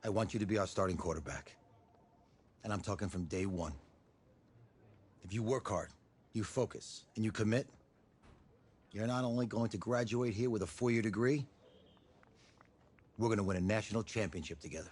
I want you to be our starting quarterback. And I'm talking from day one. If you work hard, you focus, and you commit, you're not only going to graduate here with a 4-year degree, we're going to win a national championship together.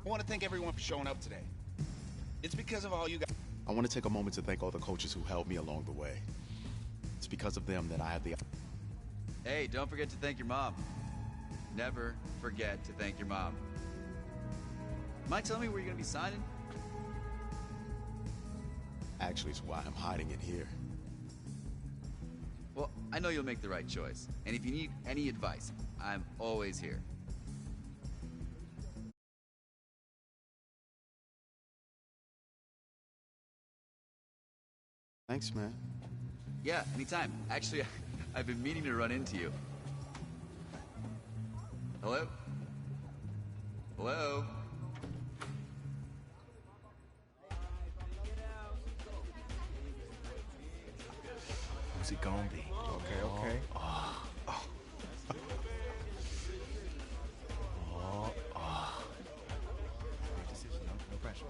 I want to thank everyone for showing up today. It's because of all you guys. I want to take a moment to thank all the coaches who helped me along the way. It's because of them that I have the... Hey, don't forget to thank your mom. Never forget to thank your mom. Mind telling me where you're going to be signing? Actually, it's why I'm hiding in here. Well, I know you'll make the right choice. And if you need any advice, I'm always here. Thanks, man. Yeah, anytime. Actually, I've been meaning to run into you. Hello? Hello? Who's it gonna be? Okay. Great decision, no pressure.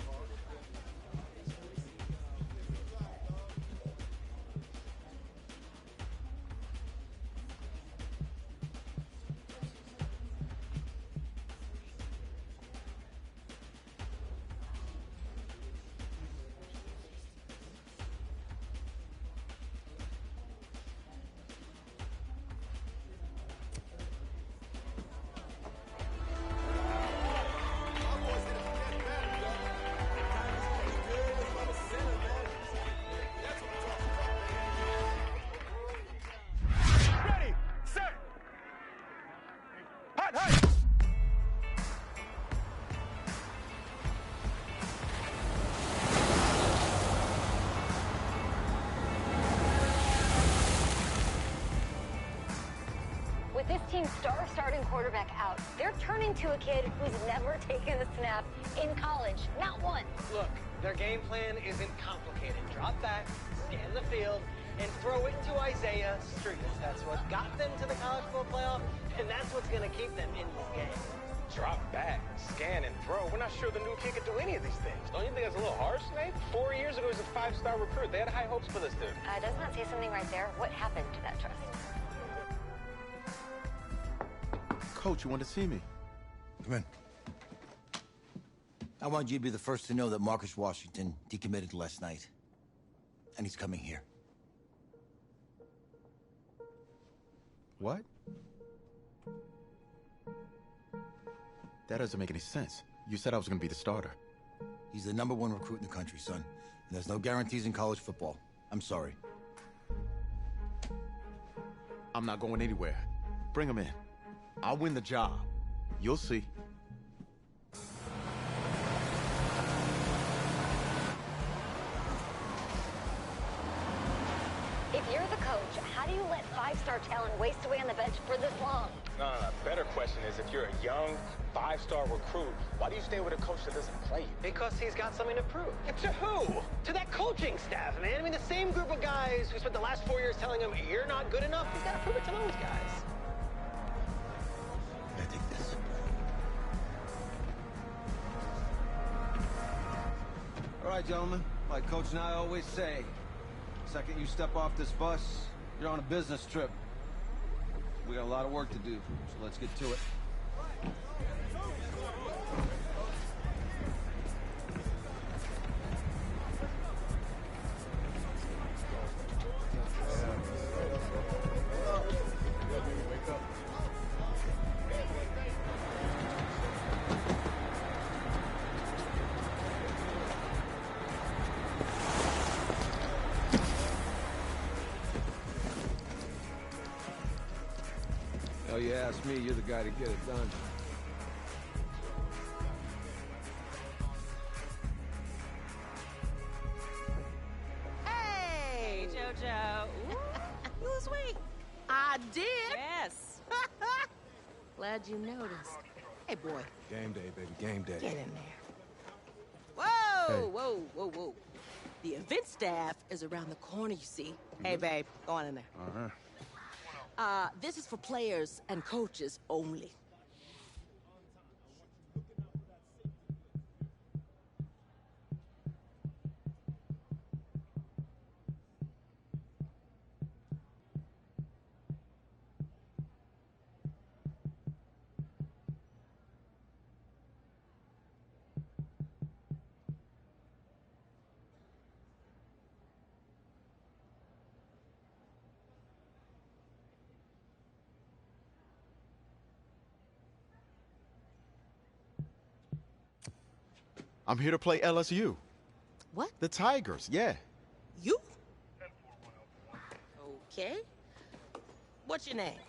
With this team's starting quarterback out, they're turning to a kid who's never taken a snap in college. Not one. Look, their game plan isn't complicated. Drop back, scan the field, and throw it to Isaiah Street. That's what got them to the college football playoff, and that's what's going to keep them in this game. Drop back, scan, and throw. We're not sure the new kid can do any of these things. Don't you think that's a little harsh, Nate? 4 years ago, he was a 5-star recruit. They had high hopes for this dude. Doesn't that say something right there? What happened to that trust? Coach, you want to see me? Come in. I want you to be the first to know that Marcus Washington decommitted last night. And he's coming here. What? That doesn't make any sense. You said I was going to be the starter. He's the #1 recruit in the country, son. And there's no guarantees in college football. I'm sorry. I'm not going anywhere. Bring him in. I'll win the job. You'll see. coach. How do you let five-star talent waste away on the bench for this long? No. Better question is, if you're a young, five-star recruit, why do you stay with a coach that doesn't play you? Because he's got something to prove. To who? To that coaching staff, man. I mean, the same group of guys who spent the last 4 years telling him, you're not good enough, he's got to prove it to those guys. I take this. All right, gentlemen. Like Coach and I always say, second you step off this bus, you're on a business trip. We got a lot of work to do, so let's get to it. Hell, you ask me, you're the guy to get it done. Hey, JoJo. Ooh, you lose weight. I did. Yes. Glad you noticed. Hey, boy. Game day, baby, game day. Get in there. Whoa, whoa. The event staff is around the corner, you see. Hey, babe, go on in there. This is for players and coaches only. I'm here to play LSU. What? The Tigers, yeah. You? Okay. What's your name?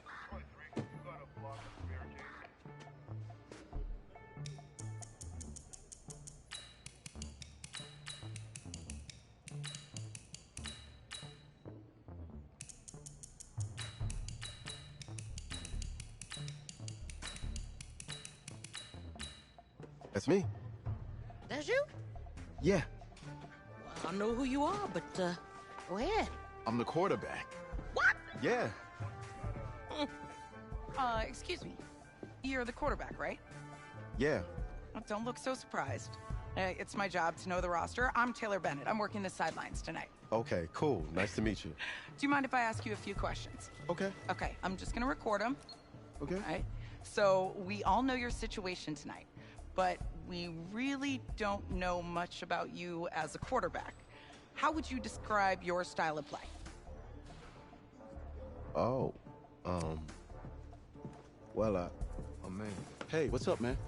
That's me. That's you? Yeah, I don't know who you are, but go ahead. I'm the quarterback. What? Yeah. Excuse me. You're the quarterback, right? Yeah. Oh, don't look so surprised. It's my job to know the roster. I'm Taylor Bennett. I'm working the sidelines tonight. Okay, cool. Nice to meet you. Do you mind if I ask you a few questions? Okay. Okay, I'm just gonna record them. Okay. All right? So, we all know your situation tonight, but we really don't know much about you as a quarterback. How would you describe your style of play? Oh, well, Oh, man. hey, what's up, man?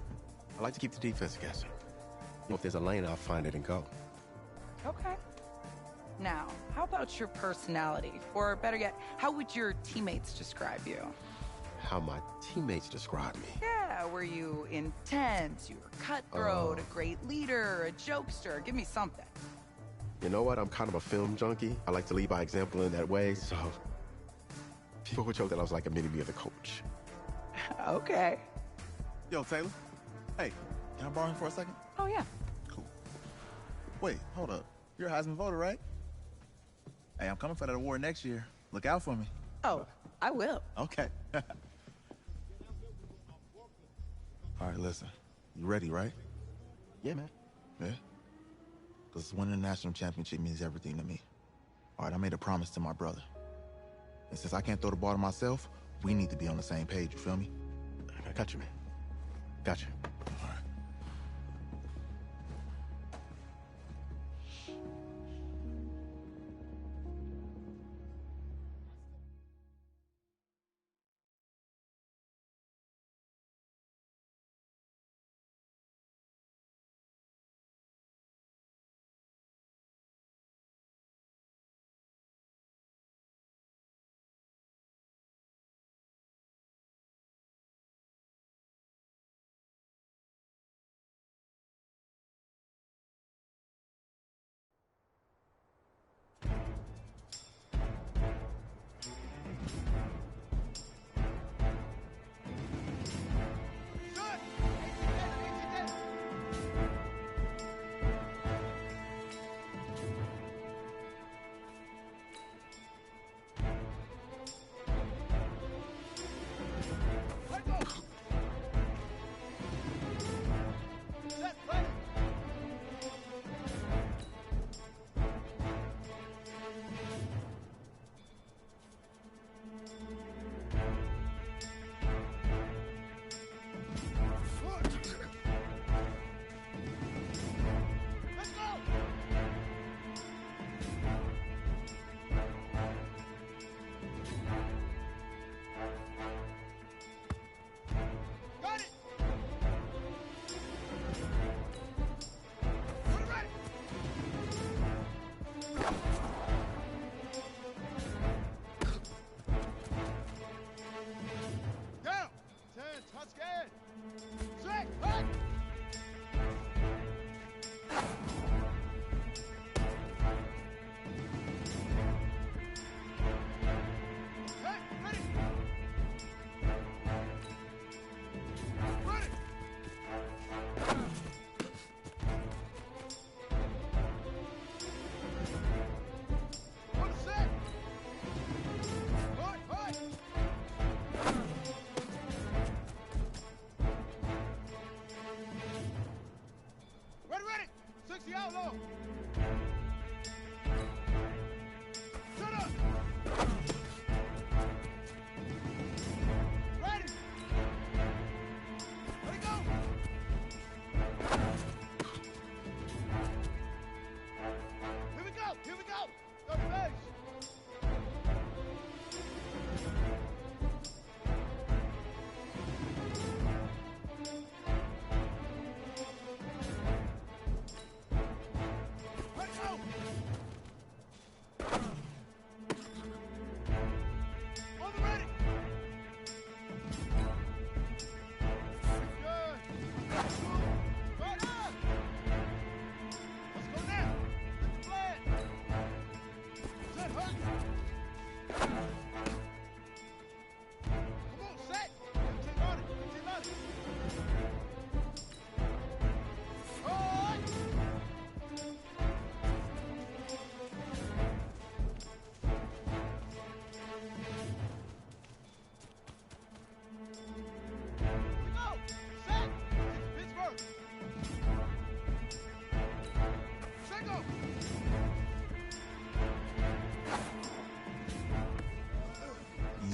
I like to keep the defense guessing. If there's a lane, I'll find it and go. Okay. Now, how about your personality? Or better yet, how would your teammates describe you? How my teammates describe me. Yeah, were you intense? You were cutthroat, a great leader, a jokester? Give me something. You know what? I'm kind of a film junkie. I like to lead by example in that way, so people would joke that I was like a mini-me of the coach. Okay. Yo, Taylor. Hey, can I borrow him for a second? Oh, yeah. Cool. Wait, hold up. You're a Heisman voter, right? Hey, I'm coming for that award next year. Look out for me. Oh, I will. Okay. All right, listen. You ready, right? Yeah, man. Yeah? Because winning the national championship means everything to me. All right, I made a promise to my brother. And since I can't throw the ball to myself, we need to be on the same page, you feel me? I got you, man. Got you.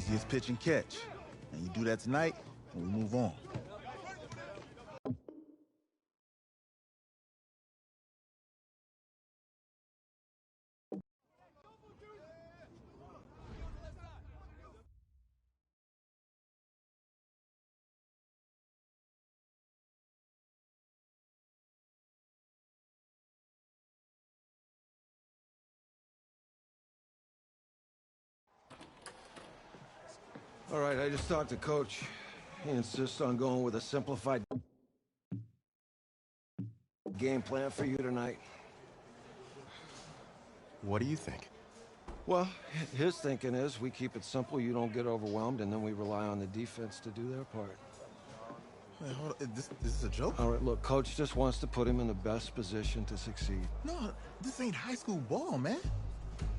Easiest pitch and catch. And you do that tonight, and we move on. All right, I just talked to Coach. He insists on going with a simplified game plan for you tonight. What do you think? Well, his thinking is we keep it simple, you don't get overwhelmed, and then we rely on the defense to do their part. Wait, hold on. This is a joke? All right, look, Coach just wants to put him in the best position to succeed. No, this ain't high school ball, man.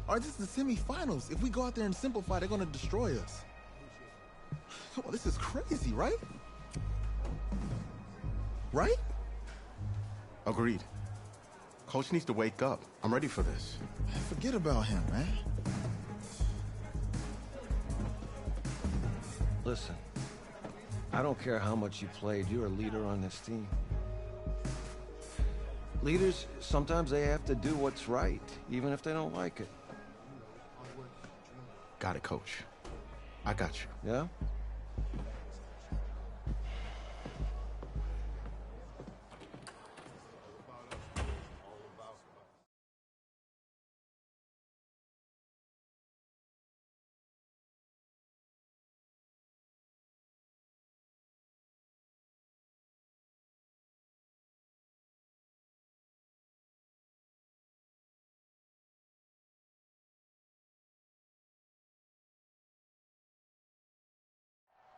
All right, this is the semifinals. If we go out there and simplify, they're going to destroy us. Come on, this is crazy, right? Right? Agreed. Coach needs to wake up. I'm ready for this. Man, forget about him, man. Listen, I don't care how much you played, you're a leader on this team. Leaders, sometimes they have to do what's right, even if they don't like it. Got it, Coach. I got you. Yeah?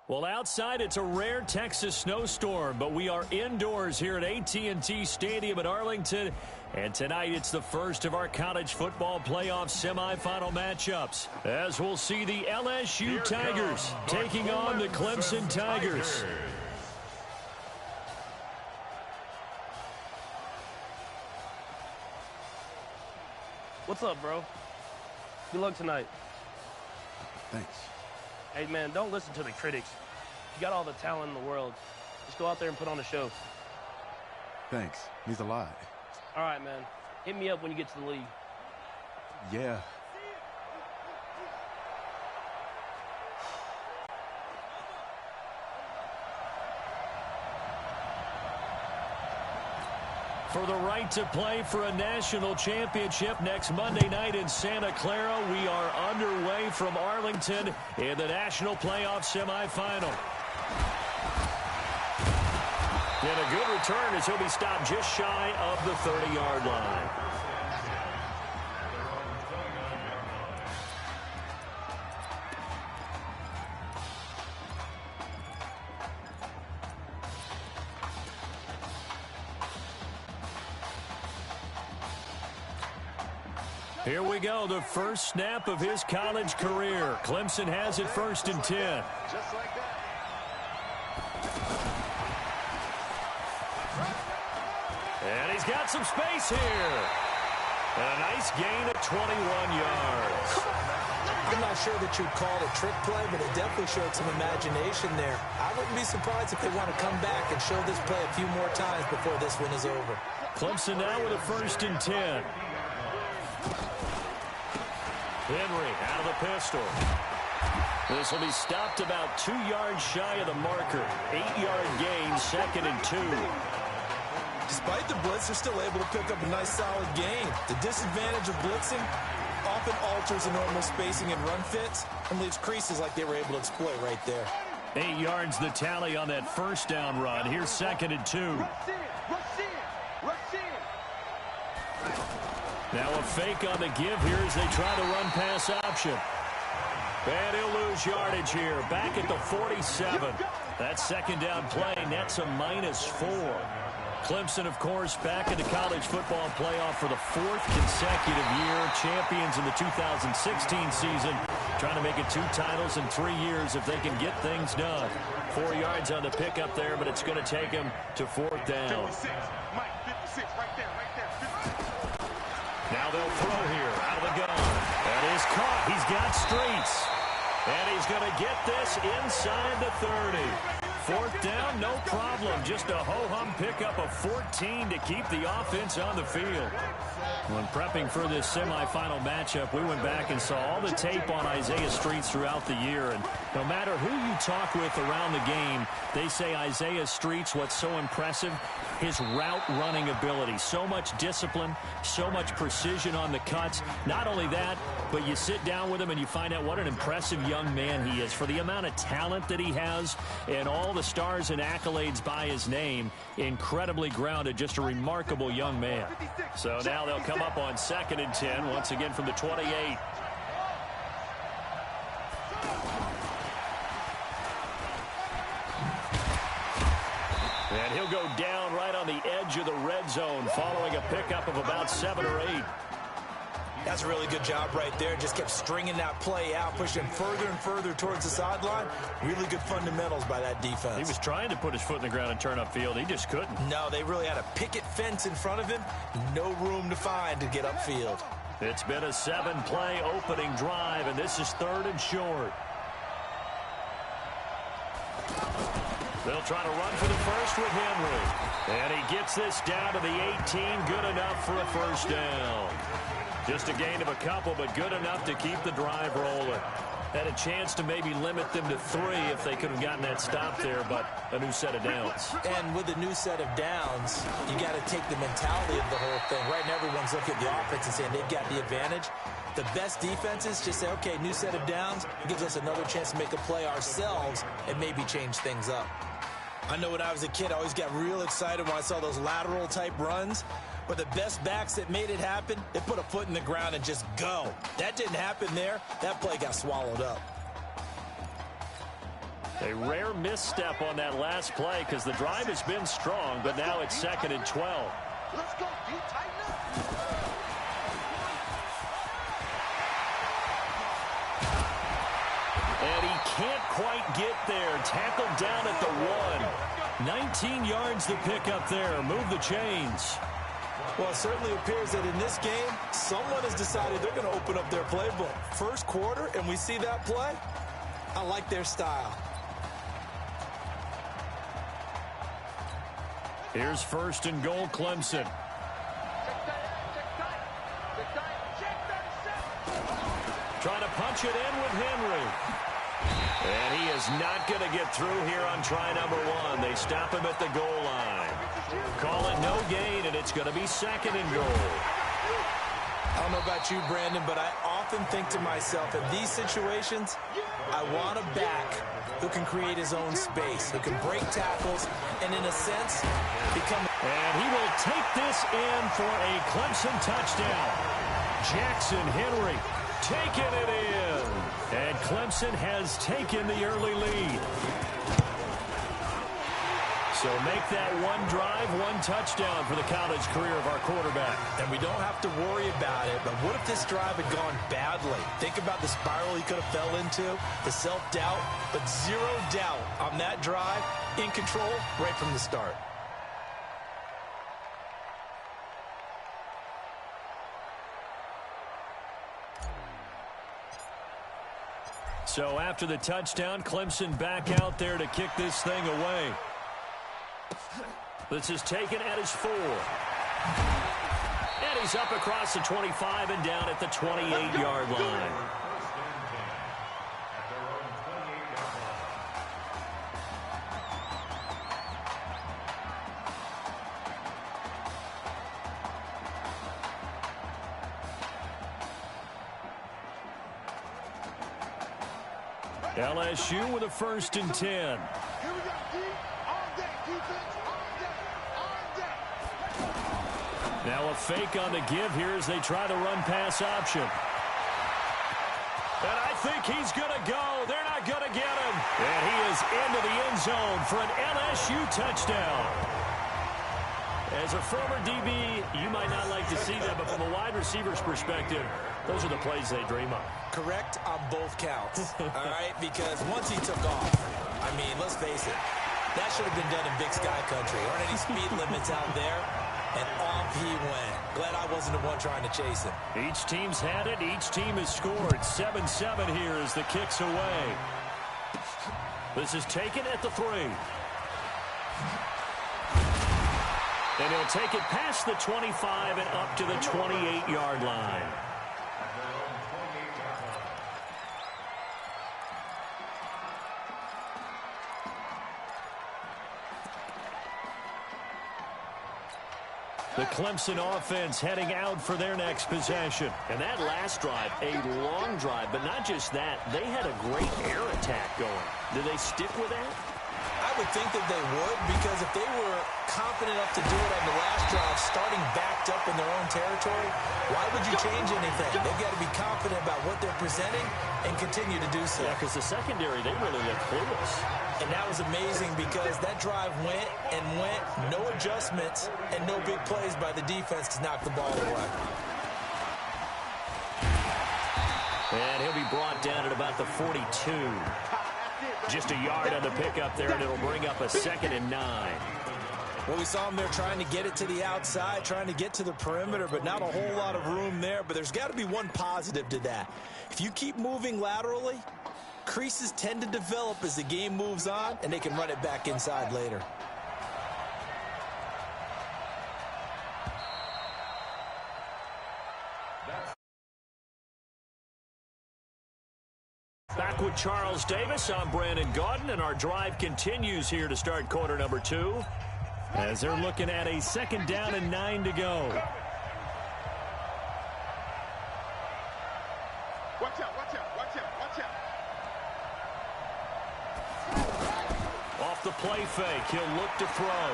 Well, outside, it's a rare Texas snowstorm, but we are indoors here at AT&T Stadium in Arlington. And tonight, it's the first of our college football playoff semifinal matchups, as we'll see the LSU Tigers taking on the Clemson Tigers. What's up, bro? Good luck tonight. Thanks. Hey, man, don't listen to the critics. You got all the talent in the world. Just go out there and put on a show. Thanks. Means a lot. All right, man. Hit me up when you get to the league. Yeah. For the right to play for a national championship next Monday night in Santa Clara, we are underway from Arlington in the national playoff semifinal. And a good return as he'll be stopped just shy of the 30-yard line. Here we go, the first snap of his college career. Clemson has it 1st and 10. Just like that. And he's got some space here. And a nice gain of 21 yards. I'm not sure that you'd call it a trick play, but it definitely showed some imagination there. I wouldn't be surprised if they want to come back and show this play a few more times before this one is over. Clemson now with a 1st and 10. Henry out of the pistol. This will be stopped about 2 yards shy of the marker. 8-yard gain, 2nd and 2. Despite the blitz, they're still able to pick up a nice solid gain. The disadvantage of blitzing often alters the normal spacing and run fits and leaves creases like they were able to exploit right there. 8 yards the tally on that 1st down run. Here's 2nd and 2. Now a fake on the give here as they try to run pass option. And he'll lose yardage here. Back at the 47. That 2nd down play nets a -4. Clemson, of course, back in the college football playoff for the 4th consecutive year. Champions in the 2016 season. Trying to make it 2 titles in 3 years if they can get things done. 4 yards on the pickup there, but it's going to take him to 4th down. 56. Mike, 56, right there, right there. 56. Now they'll throw here out of the gun. That is caught. He's got streets. And he's going to get this inside the 30. Fourth down, no problem. Just a ho-hum pickup of 14 to keep the offense on the field. When prepping for this semifinal matchup, we went back and saw all the tape on Isaiah Streets throughout the year. And no matter who you talk with around the game, they say Isaiah Streets, what's so impressive, his route running ability. So much discipline, so much precision on the cuts. Not only that, but you sit down with him and you find out what an impressive young man he is. For the amount of talent that he has and all the stars and accolades by his name, incredibly grounded, just a remarkable young man. So now they'll come up on 2nd and 10, once again from the 28. And he'll go down right on the edge of the red zone following a pickup of about 7 or 8. That's a really good job right there. Just kept stringing that play out, pushing further and further towards the sideline. Really good fundamentals by that defense. He was trying to put his foot in the ground and turn upfield. He just couldn't. No, they really had a picket fence in front of him. No room to find to get upfield. It's been a 7-play opening drive, and this is 3rd and short. They'll try to run for the first with Henry. And he gets this down to the 18. Good enough for a first down. Just a gain of a couple, but good enough to keep the drive rolling. Had a chance to maybe limit them to 3 if they could have gotten that stop there, but a new set of downs. And with a new set of downs, you got to take the mentality of the whole thing. Right now, everyone's looking at the offense and saying they've got the advantage. The best defenses just say, okay, new set of downs. It gives us another chance to make a play ourselves and maybe change things up. I know when I was a kid, I always got real excited when I saw those lateral type runs. But the best backs that made it happen, they put a foot in the ground and just go. That didn't happen there. That play got swallowed up. A rare misstep on that last play because the drive has been strong, but now it's 2nd and 12. Let's go, D. Tighten up. And he can't quite get there. Tackled down at the 1. 19 yards to pick up there. Move the chains. Well, it certainly appears that in this game, someone has decided they're going to open up their playbook. First quarter, and we see that play. I like their style. Here's 1st and goal, Clemson. Trying to punch it in with Henry. And he is not going to get through here on try number 1. They stop him at the goal line. Call it no gain, and it's going to be 2nd and goal. I don't know about you, Brandon, but I often think to myself, in these situations, I want a back who can create his own space, who can break tackles, and in a sense, become... And he will take this in for a Clemson touchdown. Jackson Henry taking it in. And Clemson has taken the early lead. So make that one drive, one touchdown for the college career of our quarterback. And we don't have to worry about it, but what if this drive had gone badly? Think about the spiral he could have fell into, the self-doubt, but zero doubt on that drive, in control right from the start. So after the touchdown, Clemson back out there to kick this thing away. This is taken at his 4. And he's up across the 25 and down at the 28-yard line. LSU with a 1st and 10. Here we go, D. On deck, defense. On deck. Now a fake on the give here as they try the run-pass option. And I think he's going to go. They're not going to get him. And he is into the end zone for an LSU touchdown. As a former DB, you might not like to see that, but from a wide receiver's perspective, those are the plays they dream of. Correct on both counts, all right? Because once he took off, I mean, let's face it, that should have been done in Big Sky country. Aren't any speed limits out there? and off he went. Glad I wasn't the one trying to chase him. Each team's had it. Each team has scored. 7-7 here as the kick's away. This is taken at the 3. And he'll take it past the 25 and up to the 28-yard line. The Clemson offense heading out for their next possession. And that last drive, a long drive, but not just that. They had a great air attack going. Do they stick with that? I would think that they would, because if they were confident enough to do it on the last drive, starting backed up in their own territory, why would you change anything? They've got to be confident about what they're presenting and continue to do so. Yeah, because the secondary, they really look clueless. And that was amazing because that drive went and went, no adjustments, and no big plays by the defense to knock the ball away. And he'll be brought down at about the 42. Just a yard on the pickup there, and it'll bring up a 2nd and 9. Well, we saw him there trying to get it to the outside, trying to get to the perimeter, but not a whole lot of room there. But there's got to be one positive to that. If you keep moving laterally, creases tend to develop as the game moves on, and they can run it back inside later. Back with Charles Davis, I'm Brandon Gaudin, and our drive continues here to start quarter number 2 as they're looking at a 2nd down and 9 to go. Watch out, watch out, watch out, watch out. Off the play fake, he'll look to throw.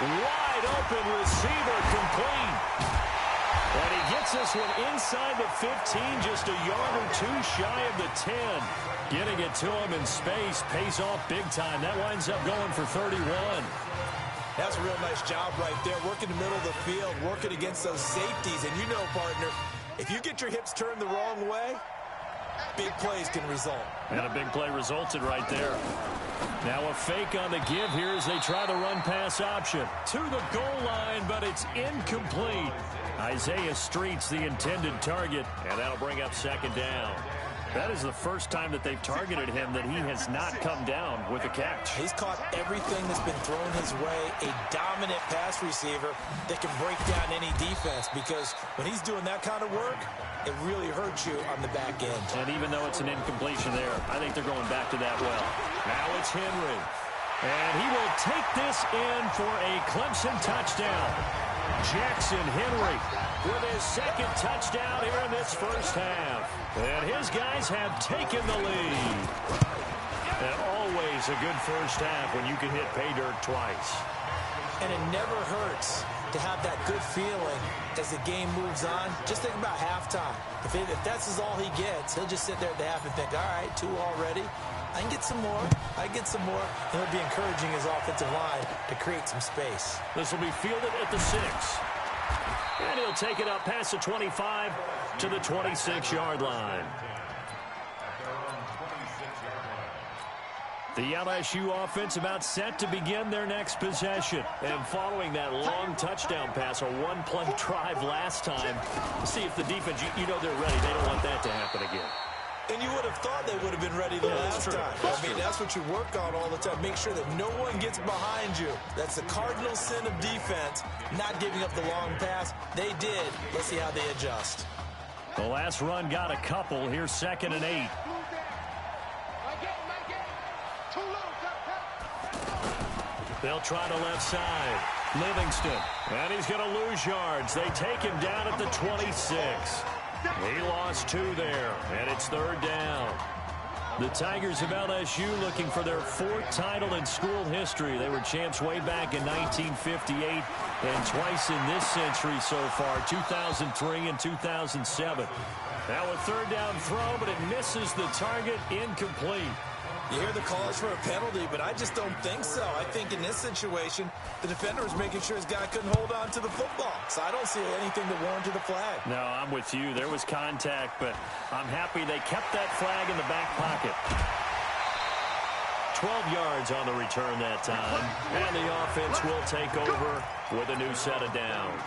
Wide open receiver, complete. And he gets this one inside the 15, just a yard or 2 shy of the 10. Getting it to him in space pays off big time. That winds up going for 31. That's a real nice job right there, working the middle of the field, working against those safeties. And you know, partner, if you get your hips turned the wrong way, big plays can result. And a big play resulted right there. Now a fake on the give here as they try the run-pass option. To the goal line, but it's incomplete. Isaiah Street's the intended target, and that'll bring up 2nd down. That is the first time that they've targeted him that he has not come down with a catch. He's caught everything that's been thrown his way, a dominant pass receiver that can break down any defense, because when he's doing that kind of work, it really hurts you on the back end. And even though it's an incompletion there, I think they're going back to that well. Now it's Henry. And he will take this in for a Clemson touchdown. Jackson Henry with his 2nd touchdown here in this first half. And his guys have taken the lead. And always a good first half when you can hit pay dirt twice. And it never hurts to have that good feeling as the game moves on. Just think about halftime. If that's all he gets, he'll just sit there at the half and think, all right, 2 already. I can get some more. I get some more. And he'll be encouraging his offensive line to create some space. This will be fielded at the 6. And he'll take it up past the 25 to the 26-yard line. The LSU offense about set to begin their next possession. And following that long touchdown pass, a 1-play drive last time, see if the defense, you know they're ready. They don't want that to happen again. And you would have thought they would have been ready the last time. I mean, that's what you work on all the time. Make sure that no one gets behind you. That's the cardinal sin of defense, not giving up the long pass. They did. Let's see how they adjust. The last run got a couple. Here's 2nd and 8. They'll try the left side. Livingston. And he's going to lose yards. They take him down at the 26. He lost 2 there, and it's 3rd down. The Tigers of LSU looking for their 4th title in school history. They were champs way back in 1958 and twice in this century so far, 2003 and 2007. Now a 3rd down throw, but it misses the target, incomplete. You hear the calls for a penalty, but I just don't think so. I think in this situation, the defender was making sure his guy couldn't hold on to the football. So I don't see anything that warranted a flag. No, I'm with you. There was contact, but I'm happy they kept that flag in the back pocket. 12 yards on the return that time. And the offense will take over with a new set of downs.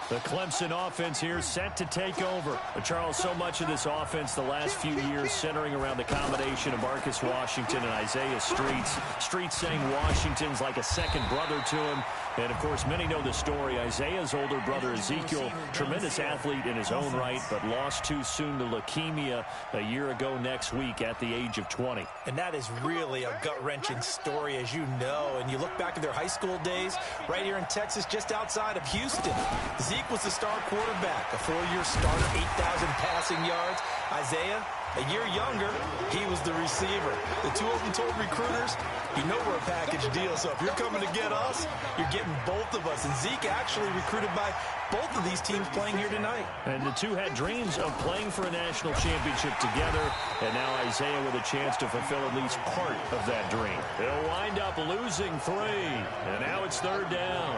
The Clemson offense here set to take over. But Charles, so much of this offense the last few years centering around the combination of Marcus Washington and Isaiah Streets. Streets saying Washington's like a second brother to him. And, of course, many know the story. Isaiah's older brother, Ezekiel, tremendous athlete in his own right, but lost too soon to leukemia a year ago next week at the age of 20. And that is really a gut-wrenching story, as you know. And you look back at their high school days, right here in Texas, just outside of Houston. Zeke was the star quarterback, a 4-year starter, 8,000 passing yards. Isaiah, a year younger, he was the receiver. The two of them told recruiters, you know we're a package deal, so if you're coming to get us, you're getting both of us. And Zeke actually recruited by both of these teams playing here tonight. And the two had dreams of playing for a national championship together, and now Isaiah with a chance to fulfill at least part of that dream. They'll wind up losing 3, and now it's 3rd down.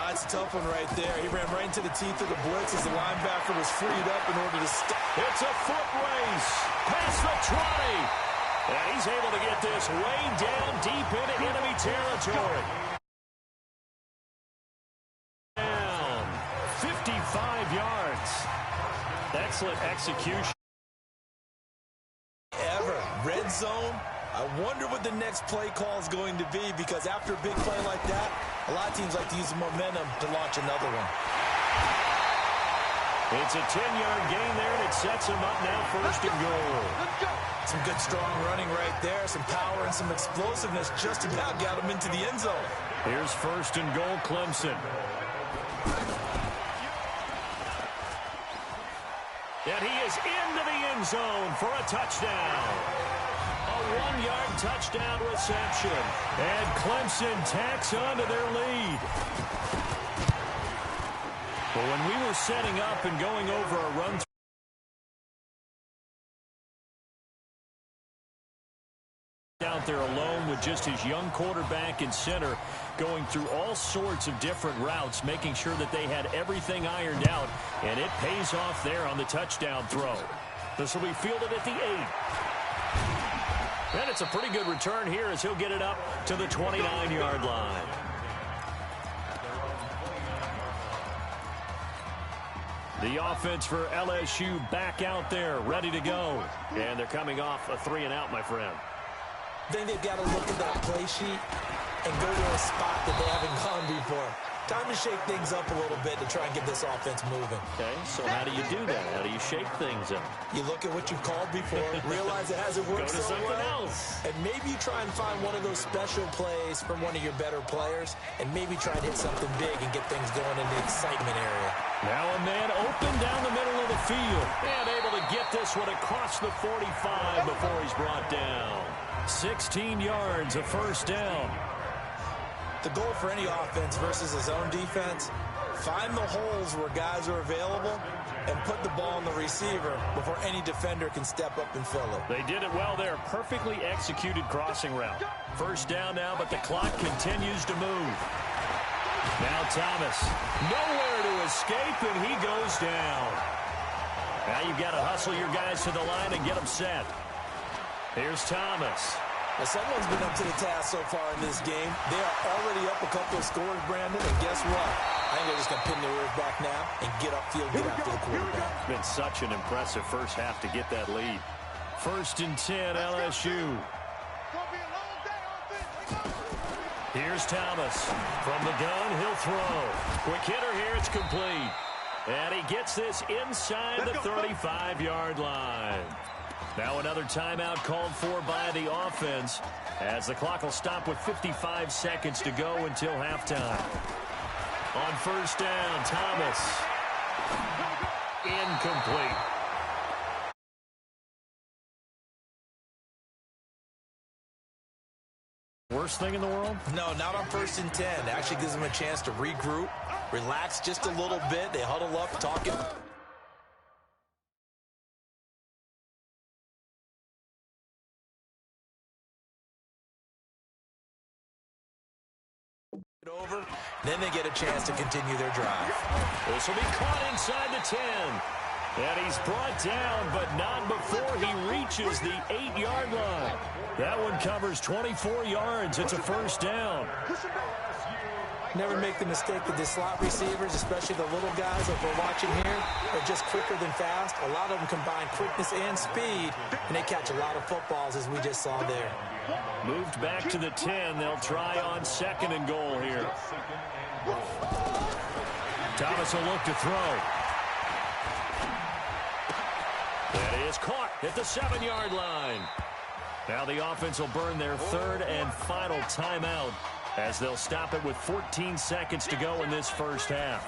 It's a tough one right there. He ran right into the teeth of the blitz as the linebacker was freed up in order to stop. It's a foot race past the 20. And he's able to get this way down deep into enemy territory. Down 55 yards. Excellent execution. Red zone. I wonder what the next play call is going to be, because after a big play like that, a lot of teams like to use the momentum to launch another one. It's a 10-yard gain there, and it sets him up now 1st and goal. Some good, strong running right there. Some power and some explosiveness just about got him into the end zone. Here's 1st and goal, Clemson. And he is into the end zone for a touchdown. A 1-yard touchdown reception. And Clemson tacks onto their lead. Well, when we were setting up and going over a run out there alone with just his young quarterback and center, going through all sorts of different routes, making sure that they had everything ironed out, and it pays off there on the touchdown throw. This will be fielded at the 8. And it's a pretty good return here as he'll get it up to the 29-yard line. The offense for LSU back out there, ready to go. And they're coming off a 3-and-out, my friend. I think they've got to look at that play sheet and go to a spot that they haven't gone before. Time to shake things up a little bit to try and get this offense moving. Okay, so how do you do that? How do you shake things up? You look at what you've called before, realize it hasn't worked so well. Go to something else. And maybe you try and find one of those special plays from one of your better players, and maybe try and hit something big and get things going in the excitement area. Now a man open down the middle of the field, and able to get this one across the 45 before he's brought down. 16 yards, a 1st down. The goal for any offense versus his own defense, find the holes where guys are available and put the ball on the receiver before any defender can step up and fill it. They did it well there. Perfectly executed crossing route. 1st down now, but the clock continues to move. Now Thomas, nowhere to escape, and he goes down. Now you've got to hustle your guys to the line and get them set. Here's Thomas. Well, someone's been up to the task so far in this game. They are already up a couple of scores, Brandon, and guess what? I think they're just going to pin their ears back now and get upfield, get after the quarterback. Been such an impressive first half to get that lead. 1st and 10, LSU. Here's Thomas. From the gun, he'll throw. Quick hitter here, it's complete. And he gets this inside the 35-yard line. Now another timeout called for by the offense, as the clock will stop with 55 seconds to go until halftime. On 1st down, Thomas. Incomplete. Worst thing in the world? No, not on 1st and 10. It actually gives them a chance to regroup, relax just a little bit. They huddle up, talking. Over, then they get a chance to continue their drive. This will be caught inside the 10. And he's brought down, but not before he reaches the 8-yard line. That one covers 24 yards. It's a first down. Never make the mistake that the slot receivers, especially the little guys like we're watching here, are just quicker than fast. A lot of them combine quickness and speed, and they catch a lot of footballs, as we just saw there. Moved back to the 10. They'll try on 2nd and goal here. Thomas will look to throw. That is caught at the 7-yard line. Now the offense will burn their 3rd and final timeout as they'll stop it with 14 seconds to go in this first half.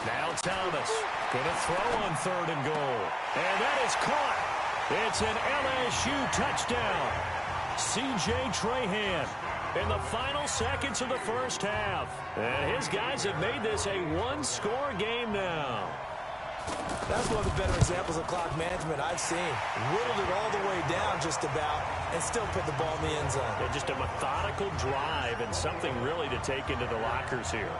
Now Thomas going to throw on 3rd and goal. And that is caught. It's an LSU touchdown. C.J. Trahan in the final seconds of the first half. And his guys have made this a one-score game now. That's one of the better examples of clock management I've seen. Whittled it all the way down just about and still put the ball in the end zone. Yeah, just a methodical drive and something really to take into the lockers here.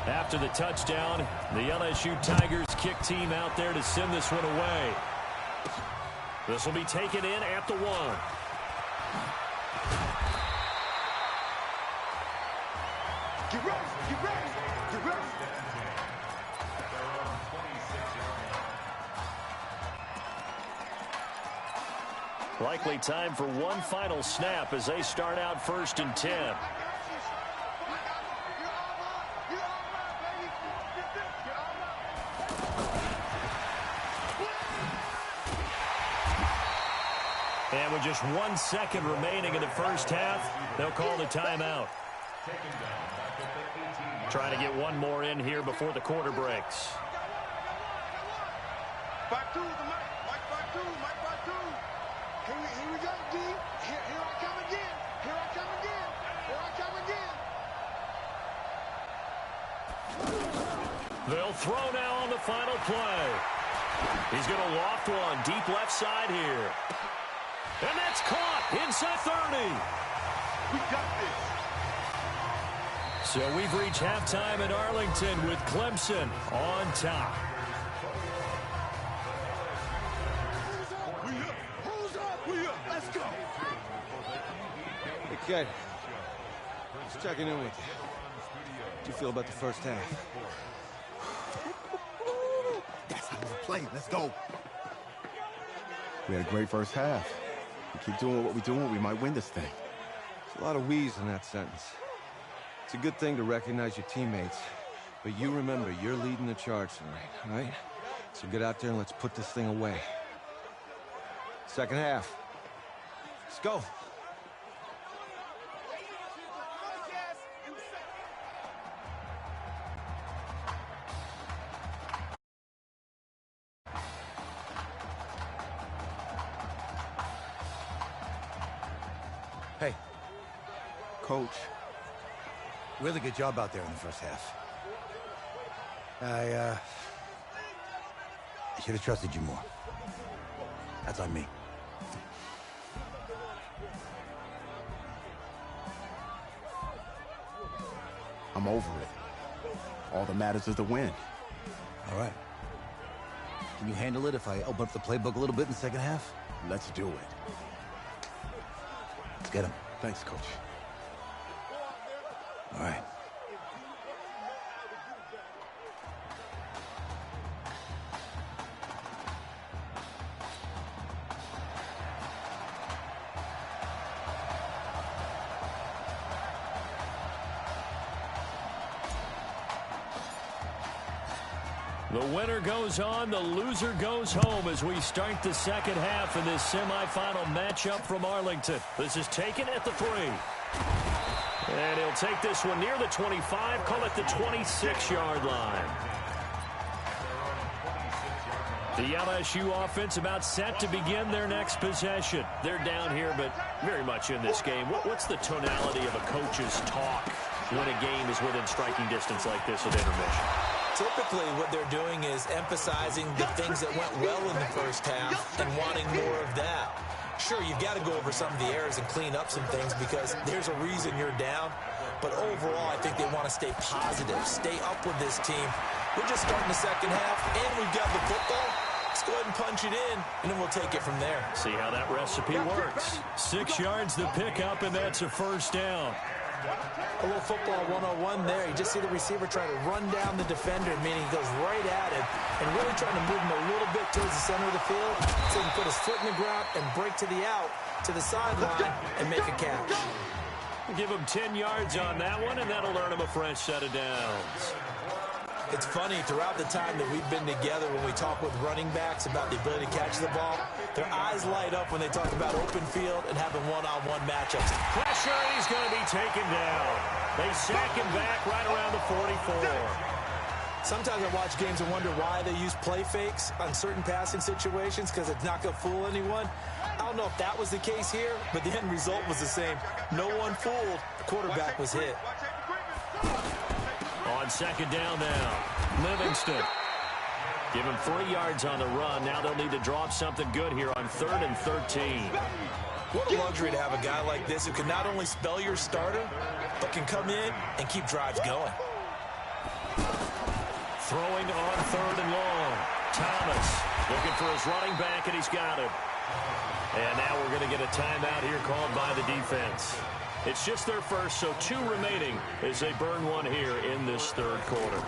After the touchdown, the LSU Tigers kick team out there to send this one away. This will be taken in at the 1. Get ready, get ready, get ready. Likely time for one final snap as they start out 1st and 10. And with just 1 second remaining in the first half, they'll call the timeout. Trying to get one more in here before the quarter breaks. Back two, Mike back two. Here we go, D. Here I come again. Here I come again. Here I come again. They'll throw now on the final play. He's going to loft one deep left side here. And that's caught inside 30. We got this. So we've reached halftime in Arlington with Clemson on top. We up. Let's go. Hey, kid. Just checking in with you. How'd you feel about the first half? That's how we play. Let's go. We had a great first half. We keep doing what we're doing, we might win this thing. There's a lot of we's in that sentence. It's a good thing to recognize your teammates, but you remember you're leading the charge tonight, all right? So get out there and let's put this thing away. Second half. Let's go. Hey. Coach. Really good job out there in the first half. I should have trusted you more. That's on me. I'm over it. All that matters is the win. All right. Can you handle it if I open up the playbook a little bit in the second half? Let's do it. Let's get him. Thanks, Coach. All right. The winner goes on, the loser goes home as we start the second half in this semifinal matchup from Arlington. This is taken at the 3. And he'll take this one near the 25, call it the 26-yard line. The LSU offense about set to begin their next possession. They're down here, but very much in this game. What's the tonality of a coach's talk when a game is within striking distance like this at intermission? Typically, what they're doing is emphasizing the things that went well in the first half and wanting more of that. Sure, you've got to go over some of the errors and clean up some things because there's a reason you're down. But overall, I think they want to stay positive, stay up with this team. We're just starting the second half, and we've got the football. Let's go ahead and punch it in, and then we'll take it from there. See how that recipe works. 6 yards the pickup, and that's a first down. A little football 101 there. You just see the receiver trying to run down the defender, meaning he goes right at him and really trying to move him a little bit towards the center of the field so he can put his foot in the ground and break to the out, to the sideline, and make a catch. Give him 10 yards on that one, and that'll earn him a fresh set of downs. It's funny, throughout the time that we've been together, when we talk with running backs about the ability to catch the ball, their eyes light up when they talk about open field and having one-on-one matchups. Pressure, and he's going to be taken down. They sack him back right around the 44. Sometimes I watch games and wonder why they use play fakes on certain passing situations because it's not going to fool anyone. I don't know if that was the case here, but the end result was the same. No one fooled. The quarterback was hit. On second down now, Livingston. Give him 3 yards on the run. Now they'll need to drop something good here on 3rd and 13. What a luxury to have a guy like this who can not only spell your starter, but can come in and keep drives going. Throwing on 3rd and long. Thomas looking for his running back, and he's got him. And now we're going to get a timeout here called by the defense. It's just their first, so 2 remaining as they burn one here in this 3rd quarter.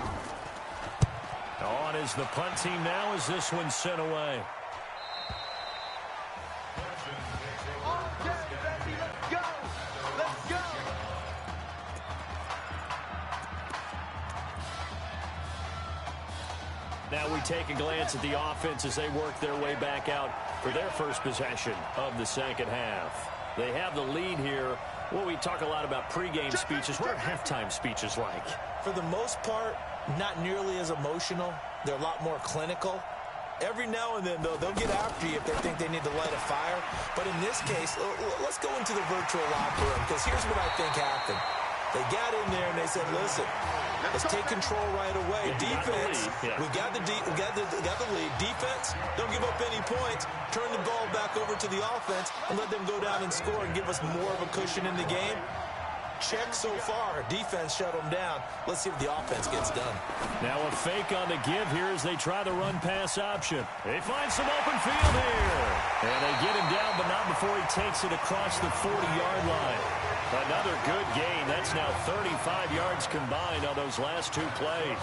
On is the punt team now as this one's sent away. Now we take a glance at the offense as they work their way back out for their first possession of the second half. They have the lead here. Well, we talk a lot about pregame speeches. What are halftime speeches like? For the most part, not nearly as emotional. They're a lot more clinical. Every now and then, though, they'll get after you if they think they need to light a fire. But in this case, let's go into the virtual locker room, because here's what I think happened. They got in there and they said, listen, let's take control right away. Defense, we got the lead. Defense, don't give up any points. Turn the ball back over to the offense and let them go down and score and give us more of a cushion in the game. Check so far. Defense shut them down. Let's see if the offense gets done. Now a fake on the give here as they try the run-pass option. They find some open field here. And they get him down, but not before he takes it across the 40-yard line. Another good gain. That's now 35 yards combined on those last 2 plays.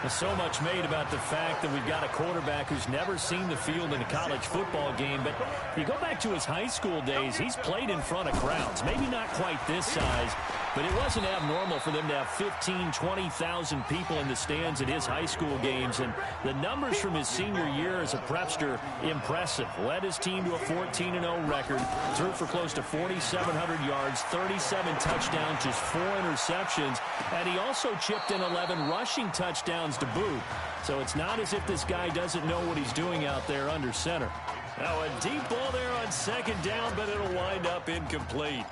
There's so much made about the fact that we've got a quarterback who's never seen the field in a college football game. But if you go back to his high school days, he's played in front of crowds. Maybe not quite this size, but it wasn't abnormal for them to have 15,000, 20,000 people in the stands at his high school games. And the numbers from his senior year as a prepster, impressive. Led his team to a 14-0 record, threw for close to 4,700 yards, 37 touchdowns, just 4 interceptions. And he also chipped in 11 rushing touchdowns to boot. So it's not as if this guy doesn't know what he's doing out there under center. Now a deep ball there on second down, but it'll wind up incomplete.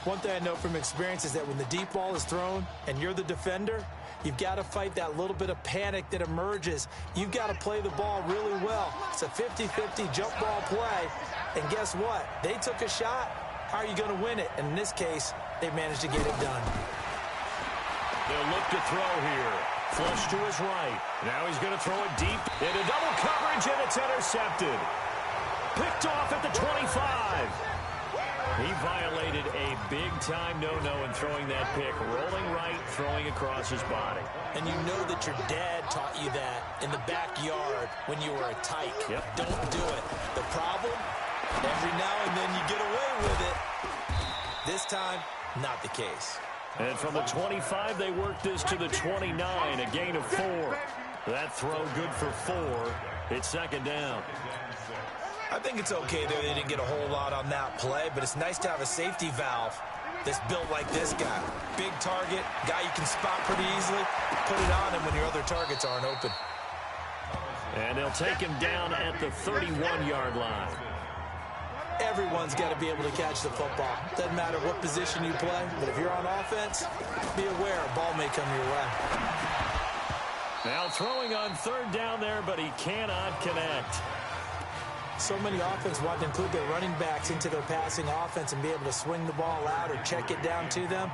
One thing I know from experience is that when the deep ball is thrown and you're the defender, you've got to fight that little bit of panic that emerges. You've got to play the ball really well. It's a 50-50 jump ball play. And guess what? They took a shot. How are you going to win it? And in this case, they managed to get it done. They'll look to throw here. Flush to his right. Now he's going to throw it deep into double coverage, and it's intercepted. Picked off at the 25. He violated a big-time no-no in throwing that pick. Rolling right, throwing across his body. And you know that your dad taught you that in the backyard when you were a tyke. Yep. Don't do it. The problem, every now and then you get away with it. This time, not the case. And from the 25, they work this to the 29, a gain of 4. That throw good for 4. It's second down. I think it's okay there. They didn't get a whole lot on that play, but it's nice to have a safety valve that's built like this guy. Big target, guy you can spot pretty easily. Put it on him when your other targets aren't open. And they'll take him down at the 31-yard line. Everyone's got to be able to catch the football. Doesn't matter what position you play, but if you're on offense, be aware a ball may come your way. Now throwing on third down there, but he cannot connect. So many offenses want to include their running backs into their passing offense and be able to swing the ball out or check it down to them.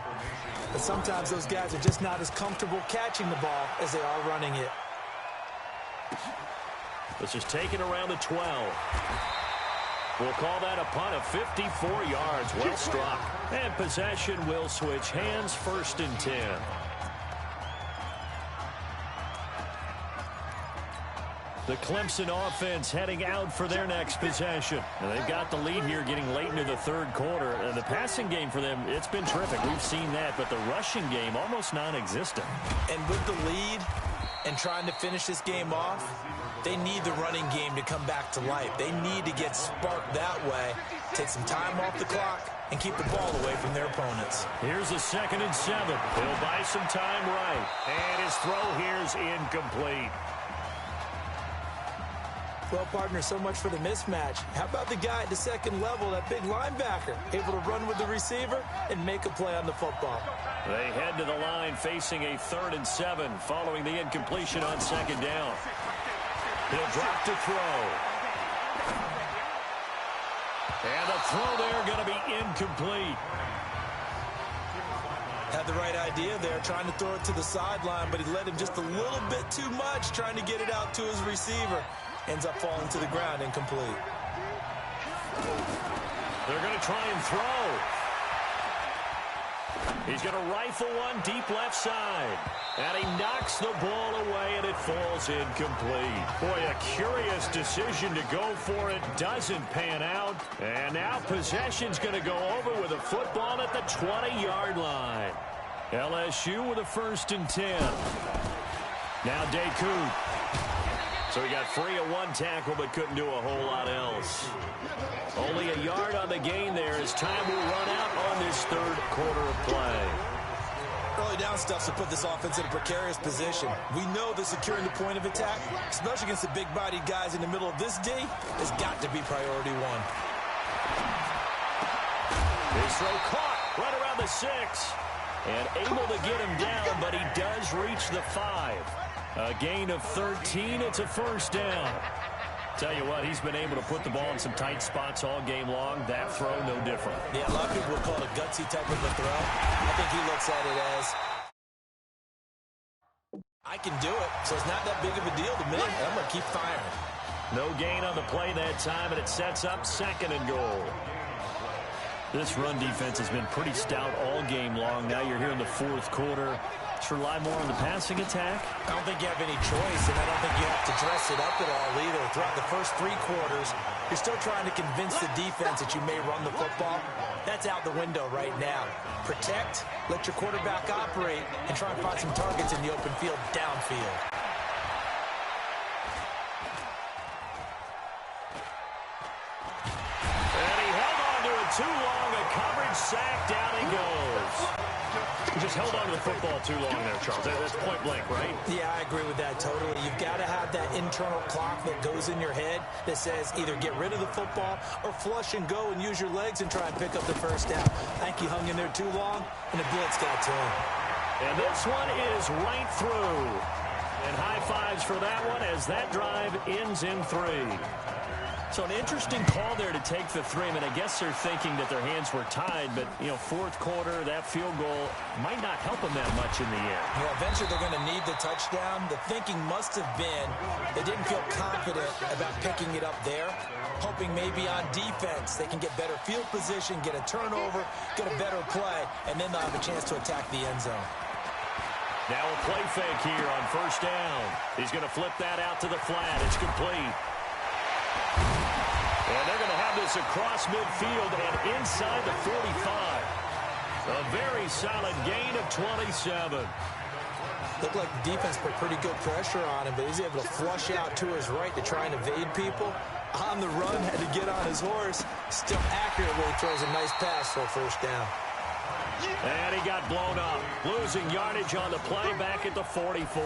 But sometimes those guys are just not as comfortable catching the ball as they are running it. This is taken around the 12. We'll call that a punt of 54 yards. Well struck. And possession will switch hands, 1st and 10. The Clemson offense heading out for their next possession. And they've got the lead here getting late into the 3rd quarter. And the passing game for them, it's been terrific. We've seen that, but the rushing game almost non-existent. And with the lead and trying to finish this game off, they need the running game to come back to life. They need to get sparked that way, take some time off the clock, and keep the ball away from their opponents. Here's a 2nd and 7. He'll buy some time right. And his throw here's incomplete. Well, partner, so much for the mismatch. How about the guy at the 2nd level, that big linebacker, able to run with the receiver and make a play on the football? They head to the line facing a 3rd and 7 following the incompletion on 2nd down. He'll drop to throw. And the throw there going to be incomplete. Had the right idea there, trying to throw it to the sideline, but he let him just a little bit too much, trying to get it out to his receiver. Ends up falling to the ground, incomplete. They're going to try and throw. He's going to rifle one deep left side. And he knocks the ball away, and it falls incomplete. Boy, a curious decision to go for it. Doesn't pan out. And now possession's going to go over with a football at the 20-yard line. LSU with a 1st and 10. Now Deku. So he got free of one tackle, but couldn't do a whole lot else. Only a yard on the gain there as time will run out on this 3rd quarter of play. Early down stuff to put this offense in a precarious position. We know that securing the point of attack, especially against the big-bodied guys in the middle of this D, has got to be priority 1. His throw caught right around the 6. And able to get him down, but he does reach the 5. A gain of 13. It's a 1st down. Tell you what, he's been able to put the ball in some tight spots all game long. That throw, no different. Yeah, a lot of people would call it a gutsy type of a throw. I think he looks at it as, I can do it, so it's not that big of a deal to me. I'm going to keep firing. No gain on the play that time, and it sets up 2nd and goal. This run defense has been pretty stout all game long. Now you're here in the 4th quarter. Should rely more on the passing attack? I don't think you have any choice, and I don't think you have to dress it up at all either. Throughout the first 3 quarters, you're still trying to convince the defense that you may run the football. That's out the window right now. Protect, let your quarterback operate, and try and find some targets in the open field downfield. And he held on to it too long. A coverage sack, down he goes. He just held on to the football too long there, Charles. That's point blank, right? Yeah, I agree with that totally. You've got to have that internal clock that goes in your head that says either get rid of the football or flush and go and use your legs and try and pick up the 1st down. I think he hung in there too long, and the blitz got to him. And this one is right through. And high fives for that one as that drive ends in 3. So an interesting call there to take the 3. I mean, I guess they're thinking that their hands were tied, but, you know, 4th quarter, that field goal might not help them that much in the end. Yeah, eventually they're going to need the touchdown. The thinking must have been they didn't feel confident about picking it up there, hoping maybe on defense they can get better field position, get a turnover, get a better play, and then they'll have a chance to attack the end zone. Now a play fake here on 1st down. He's going to flip that out to the flat. It's complete. And they're going to have this across midfield and inside the 45. A very solid gain of 27. Looked like the defense put pretty good pressure on him, but he's able to flush out to his right to try and evade people. On the run, had to get on his horse. Still accurately throws a nice pass for a 1st down. And he got blown up. Losing yardage on the play back at the 44.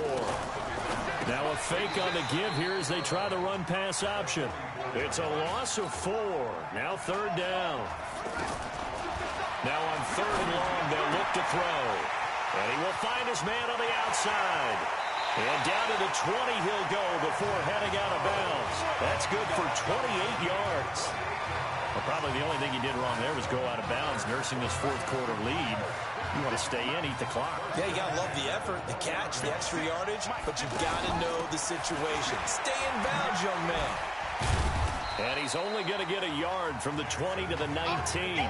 Now a fake on the give here as they try the run-pass option. It's a loss of 4. Now 3rd down. Now on 3rd and long, they'll look to throw. And he will find his man on the outside. And down to the 20 he'll go before heading out of bounds. That's good for 28 yards. Well, probably the only thing he did wrong there was go out of bounds, nursing this fourth quarter lead. You want to stay in, eat the clock. Yeah, you got to love the effort, the catch, the extra yardage, but you've got to know the situation. Stay in bounds, young man. And he's only going to get a yard from the 20 to the 19.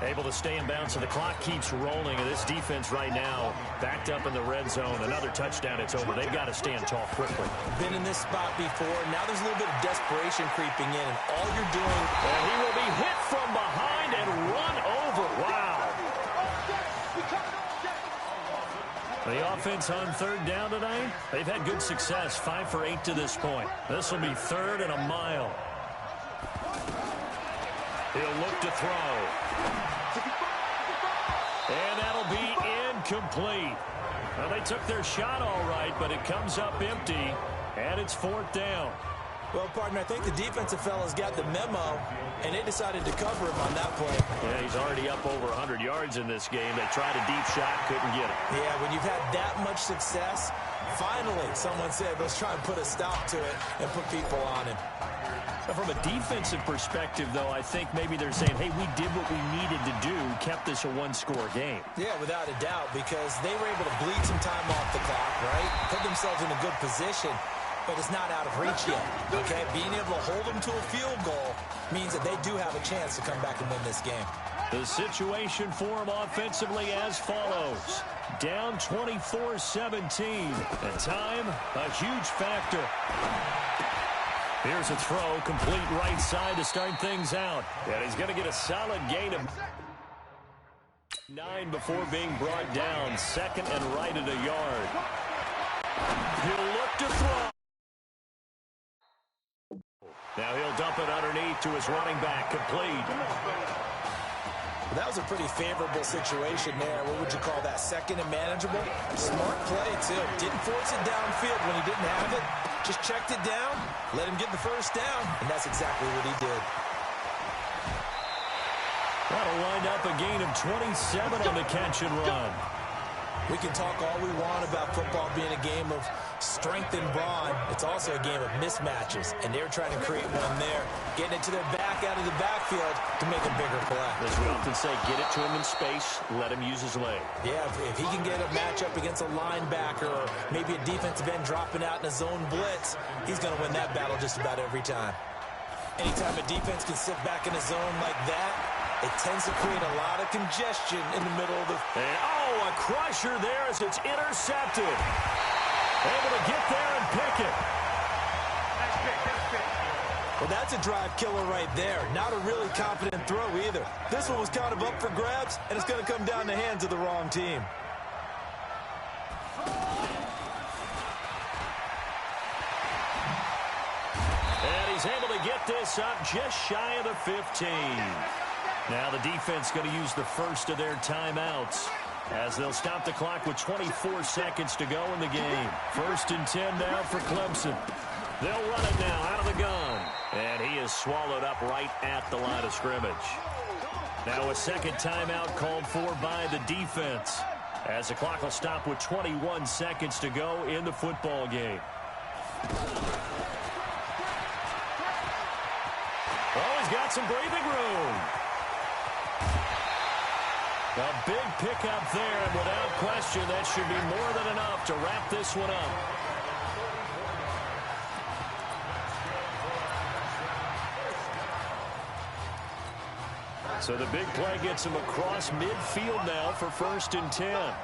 Able to stay in bounds, so the clock keeps rolling. And this defense right now backed up in the red zone. Another touchdown, it's over. They've got to stand tall quickly. Been in this spot before. Now there's a little bit of desperation creeping in, and all you're doing... And he will be hit from behind and run over. Wow. The offense on third down tonight, they've had good success, 5 for 8 to this point. This will be 3rd and a mile. He'll look to throw. And that'll be incomplete. Well, they took their shot all right, but it comes up empty, and it's 4th down. Well, partner, I think the defensive fellas got the memo, and they decided to cover him on that play. Yeah, he's already up over 100 yards in this game. They tried a deep shot, couldn't get it. Yeah, when you've had that much success, finally someone said, let's try and put a stop to it and put people on him. From a defensive perspective, though, I think maybe they're saying, hey, we did what we needed to do, kept this a one-score game. Yeah, without a doubt, because they were able to bleed some time off the clock, right? Put themselves in a good position, but it's not out of reach yet, okay? Being able to hold them to a field goal means that they do have a chance to come back and win this game. The situation for them offensively as follows. Down 24-17. And time, a huge factor. Here's a throw, complete right side to start things out. And he's going to get a solid gain of 9 before being brought down. 2nd and right at a yard. He'll look to throw. Now he'll dump it underneath to his running back, complete. That was a pretty favorable situation there. What would you call that? 2nd and manageable? Smart play, too. Didn't force it downfield when he didn't have it. Just checked it down, let him get the first down, and that's exactly what he did. That'll wind up a gain of 27 on the catch and run. We can talk all we want about football being a game of strength and brawn. It's also a game of mismatches, and they're trying to create one there, getting it to their back out of the backfield to make a bigger play. As we often say, get it to him in space, let him use his leg. Yeah, if he can get a matchup against a linebacker or maybe a defensive end dropping out in a zone blitz, he's going to win that battle just about every time. Anytime a defense can sit back in a zone like that, it tends to create a lot of congestion in the middle of the... And, a crusher there as it's intercepted. Able to get there and pick it. Nice pick. Well, that's a drive killer right there. Not a really confident throw either. This one was kind of up for grabs, and it's going to come down the hands of the wrong team. And he's able to get this up just shy of the 15. Now the defense going to use the first of their timeouts as they'll stop the clock with 24 seconds to go in the game. 1st and 10 now for Clemson. They'll run it now out of the gun. And he is swallowed up right at the line of scrimmage. Now a second timeout called for by the defense as the clock will stop with 21 seconds to go in the football game. Oh, he's got some breathing room. A big pickup there, and without question, that should be more than enough to wrap this one up. So the big play gets him across midfield now for 1st and 10.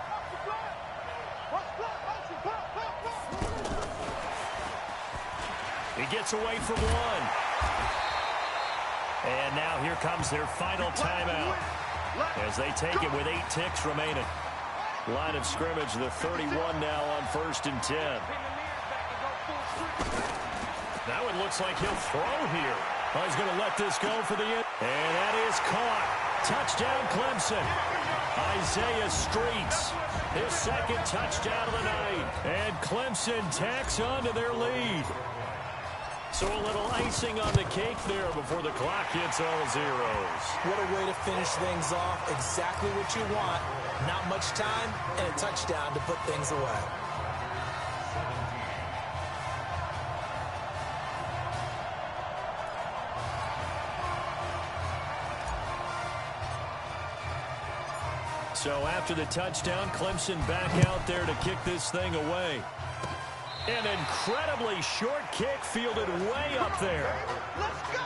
He gets away from one. And now here comes their final timeout as they take it with 8 ticks remaining. Line of scrimmage, the 31 now on 1st and 10. Now it looks like he'll throw here. Oh, he's going to let this go for the end. And that is caught. Touchdown, Clemson. Isaiah Streets, his 2nd touchdown of the night. And Clemson tacks on to their lead. So a little icing on the cake there before the clock hits all zeros. What a way to finish things off. Exactly what you want. Not much time and a touchdown to put things away. So after the touchdown, Clemson back out there to kick this thing away. An incredibly short kick fielded way up there. Let's go!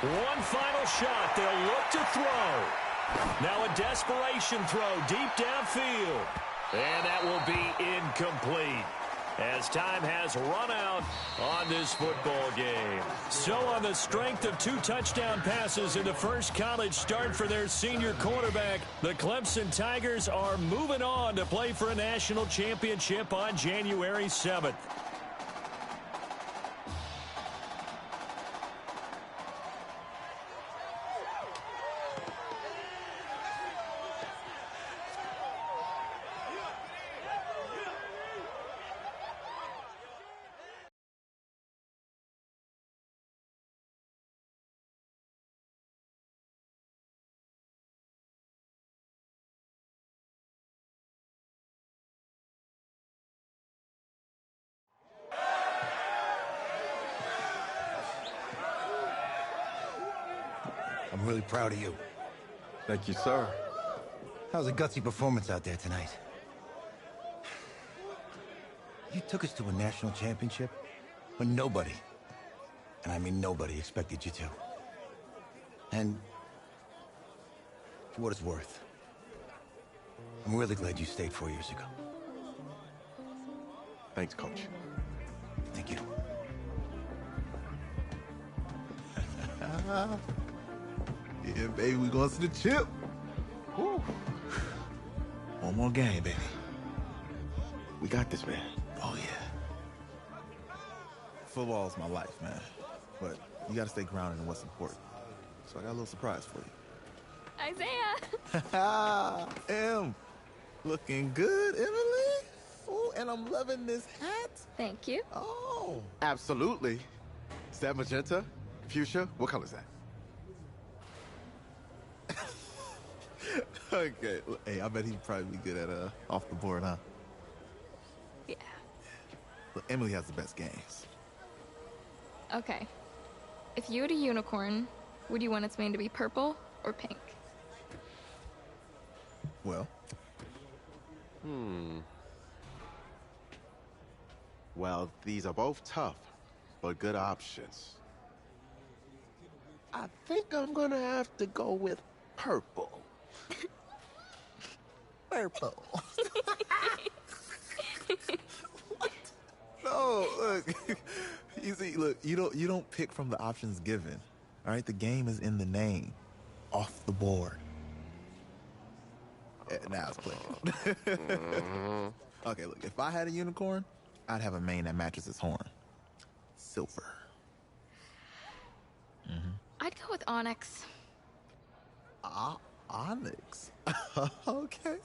One final shot. They'll look to throw. Now a desperation throw deep downfield. And that will be incomplete, as time has run out on this football game. So on the strength of 2 touchdown passes in the first college start for their senior quarterback, the Clemson Tigers are moving on to play for a national championship on January 7th. I'm really proud of you. Thank you, sir. That was a gutsy performance out there tonight. You took us to a national championship when nobody, and I mean nobody, expected you to. And for what it's worth, I'm really glad you stayed 4 years ago. Thanks, Coach. Thank you. Yeah, baby, we going to the chip. Woo. One more game, baby. We got this, man. Oh, yeah. Football is my life, man. But you got to stay grounded in what's important. So I got a little surprise for you. Isaiah! Em, looking good, Emily. Oh, and I'm loving this hat. Thank you. Oh. Absolutely. Is that magenta? Fuchsia? What color is that? Okay. Well, hey, I bet he'd probably be good at off the board, huh? Yeah. Look, Emily has the best games. Okay. If you had a unicorn, would you want its mane to be purple or pink? Well. Well, these are both tough, but good options. I think I'm gonna have to go with purple. Purple. No, look. You see, look, you don't pick from the options given. All right, the game is in the name. Off the board. Now it's clicking. Okay, look, if I had a unicorn, I'd have a mane that matches its horn. Silver. I'd go with onyx. Onyx? Okay.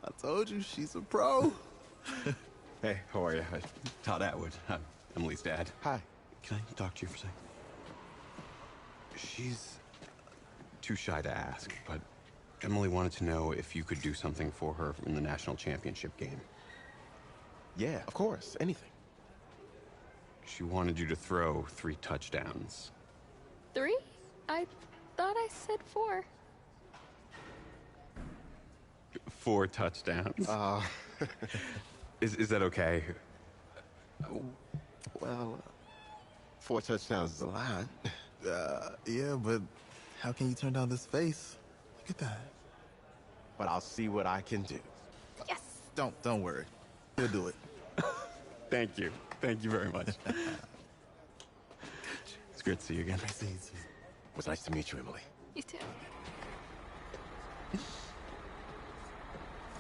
I told you, she's a pro. Hey, how are you? Todd Atwood. I'm Emily's dad. Hi. Can I talk to you for a second? She's too shy to ask, but Emily wanted to know if you could do something for her in the national championship game. Yeah, of course. Anything. She wanted you to throw 3 touchdowns. 3? I thought I said 4. 4 touchdowns. Is that okay? Well, 4 touchdowns is a lot. Yeah, but how can you turn down this face? Look at that. But I'll see what I can do. Yes. Don't worry. He'll do it. Thank you. Thank you very much. It's great to see you again. Nice to meet you. It was nice to meet you, Emily. You too.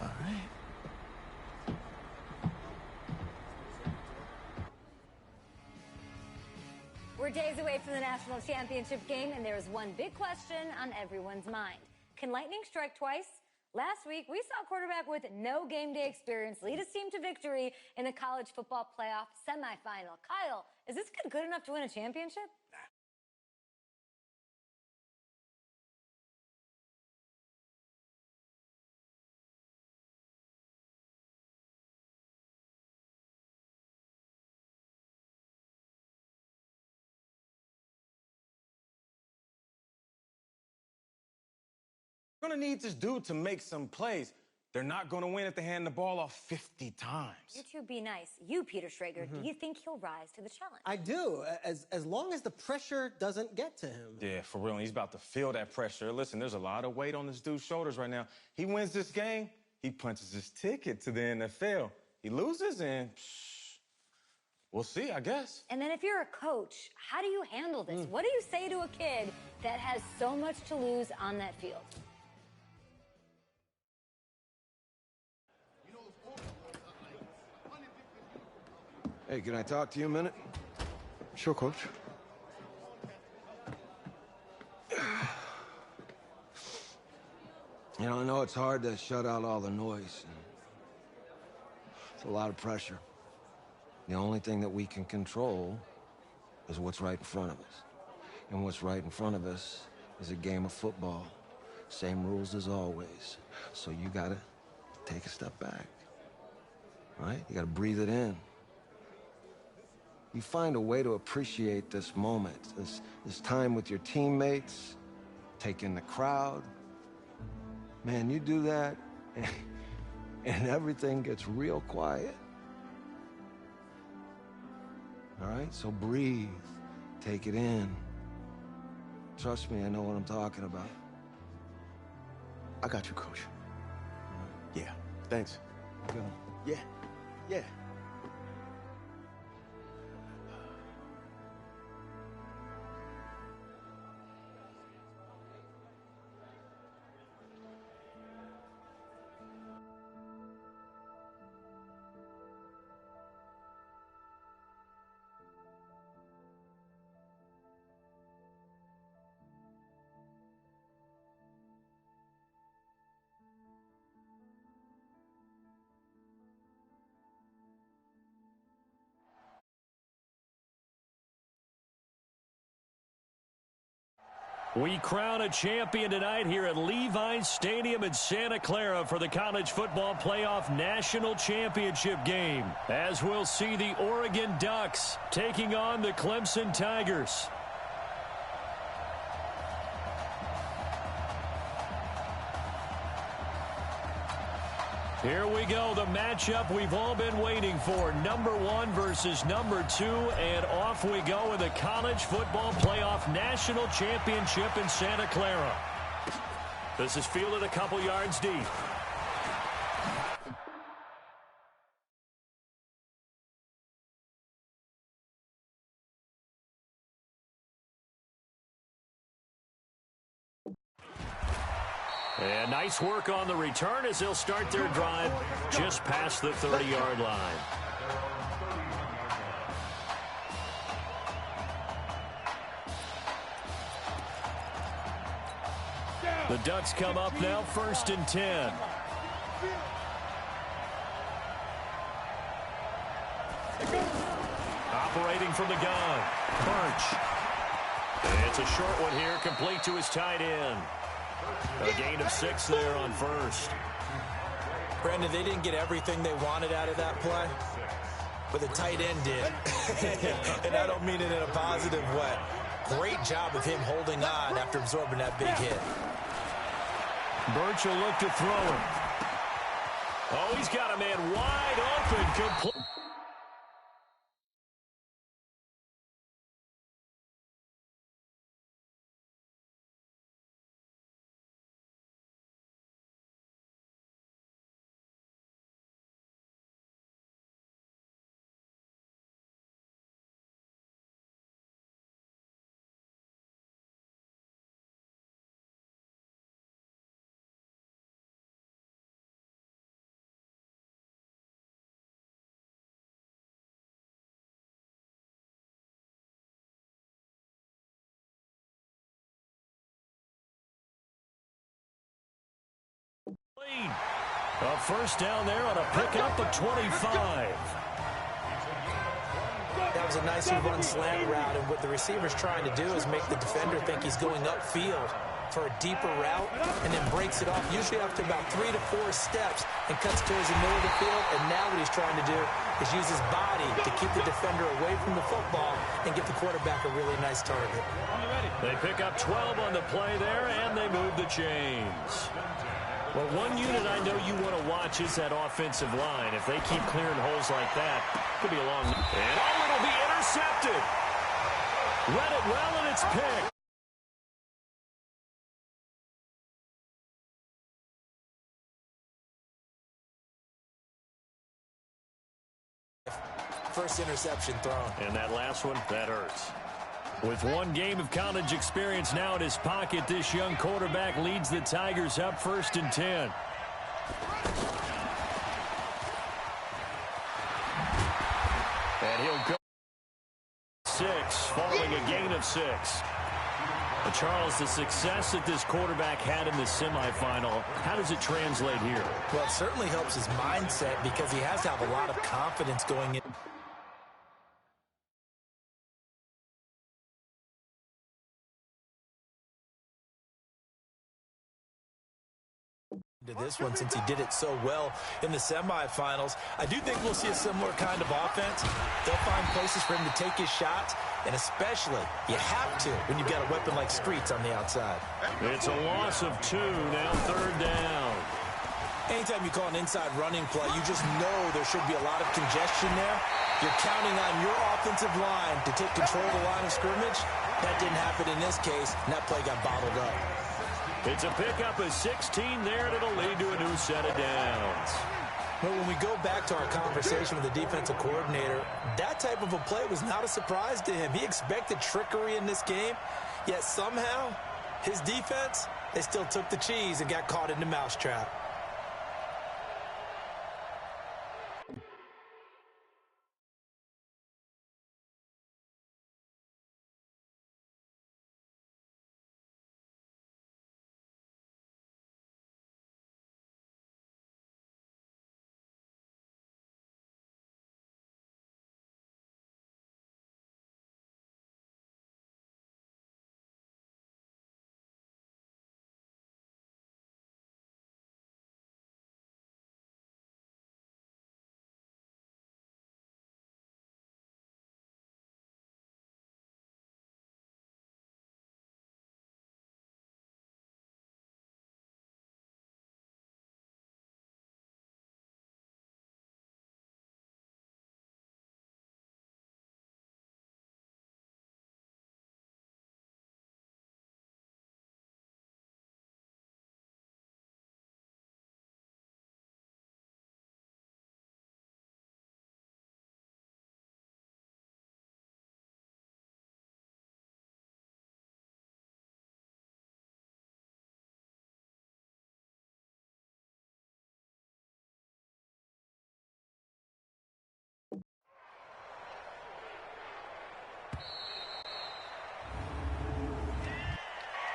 All right. We're days away from the national championship game, and there is one big question on everyone's mind. Can lightning strike twice? Last week, we saw a quarterback with no game day experience lead his team to victory in the college football playoff semifinal. Kyle, is this kid good enough to win a championship? We're going to need this dude to make some plays. They're not going to win if they hand the ball off 50 times. You two be nice. You, Peter Schrager, do you think he'll rise to the challenge? I do, as long as the pressure doesn't get to him. Yeah, for real. He's about to feel that pressure. Listen, there's a lot of weight on this dude's shoulders right now. He wins this game, he punches his ticket to the NFL. He loses, and we'll see, I guess. And then if you're a coach, how do you handle this? What do you say to a kid that has so much to lose on that field? Hey, can I talk to you a minute? Sure, Coach. You know, I know it's hard to shut out all the noise. It's a lot of pressure. The only thing that we can control is what's right in front of us. And what's right in front of us is a game of football. Same rules as always. So you gotta take a step back. Right? You gotta breathe it in. You find a way to appreciate this moment, this time with your teammates, take in the crowd. Man, you do that, and everything gets real quiet. All right, so breathe, take it in. Trust me, I know what I'm talking about. I got you, Coach. Yeah, thanks. Go. Yeah, yeah. We crown a champion tonight here at Levi's Stadium in Santa Clara for the College Football Playoff National Championship game, as we'll see the Oregon Ducks taking on the Clemson Tigers. Here we go, the matchup we've all been waiting for. Number 1 versus number 2, and off we go in the College Football Playoff National Championship in Santa Clara. This is fielded a couple yards deep. And nice work on the return as they'll start their drive just past the 30-yard line. The Ducks come up now, 1st and 10. Operating from the gun, Burch. It's a short one here, complete to his tight end. A gain of 6 there on 1st. Brandon, they didn't get everything they wanted out of that play, but the tight end did. And I don't mean it in a positive way. Great job of him holding on after absorbing that big hit. Burch will look to throw it. Oh, he's got a man wide open. Complete. A first down there on a pickup of 25. That was a nicely run slant route, and what the receiver's trying to do is make the defender think he's going upfield. for a deeper route and then breaks it off, usually after about 3 to 4 steps, and cuts towards the middle of the field. And now what he's trying to do is use his body to keep the defender away from the football and give the quarterback a really nice target. They pick up 12 on the play there, and they move the chains. Well, one unit I know you want to watch is that offensive line. If they keep clearing holes like that, could be a long... And oh, it'll be intercepted. Read it well, and it's picked. First interception thrown. And that last one, that hurts. With one game of college experience now in his pocket, this young quarterback leads the Tigers up 1st and 10. And he'll go 6, following a gain of 6. But Charles, the success that this quarterback had in the semifinal, how does it translate here? Well, it certainly helps his mindset because he has to have a lot of confidence going in. To this one, since he did it so well in the semifinals. I do think we'll see a similar kind of offense. They'll find places for him to take his shots, and especially, you have to when you've got a weapon like Streets on the outside. It's a loss of 2, now 3rd down. Anytime you call an inside running play, you just know there should be a lot of congestion there. You're counting on your offensive line to take control of the line of scrimmage. That didn't happen in this case, and that play got bottled up. It's a pickup of 16 there, and it'll lead to a new set of downs. Well, when we go back to our conversation with the defensive coordinator, that type of a play was not a surprise to him. He expected trickery in this game, yet somehow his defense, they still took the cheese and got caught in the mousetrap.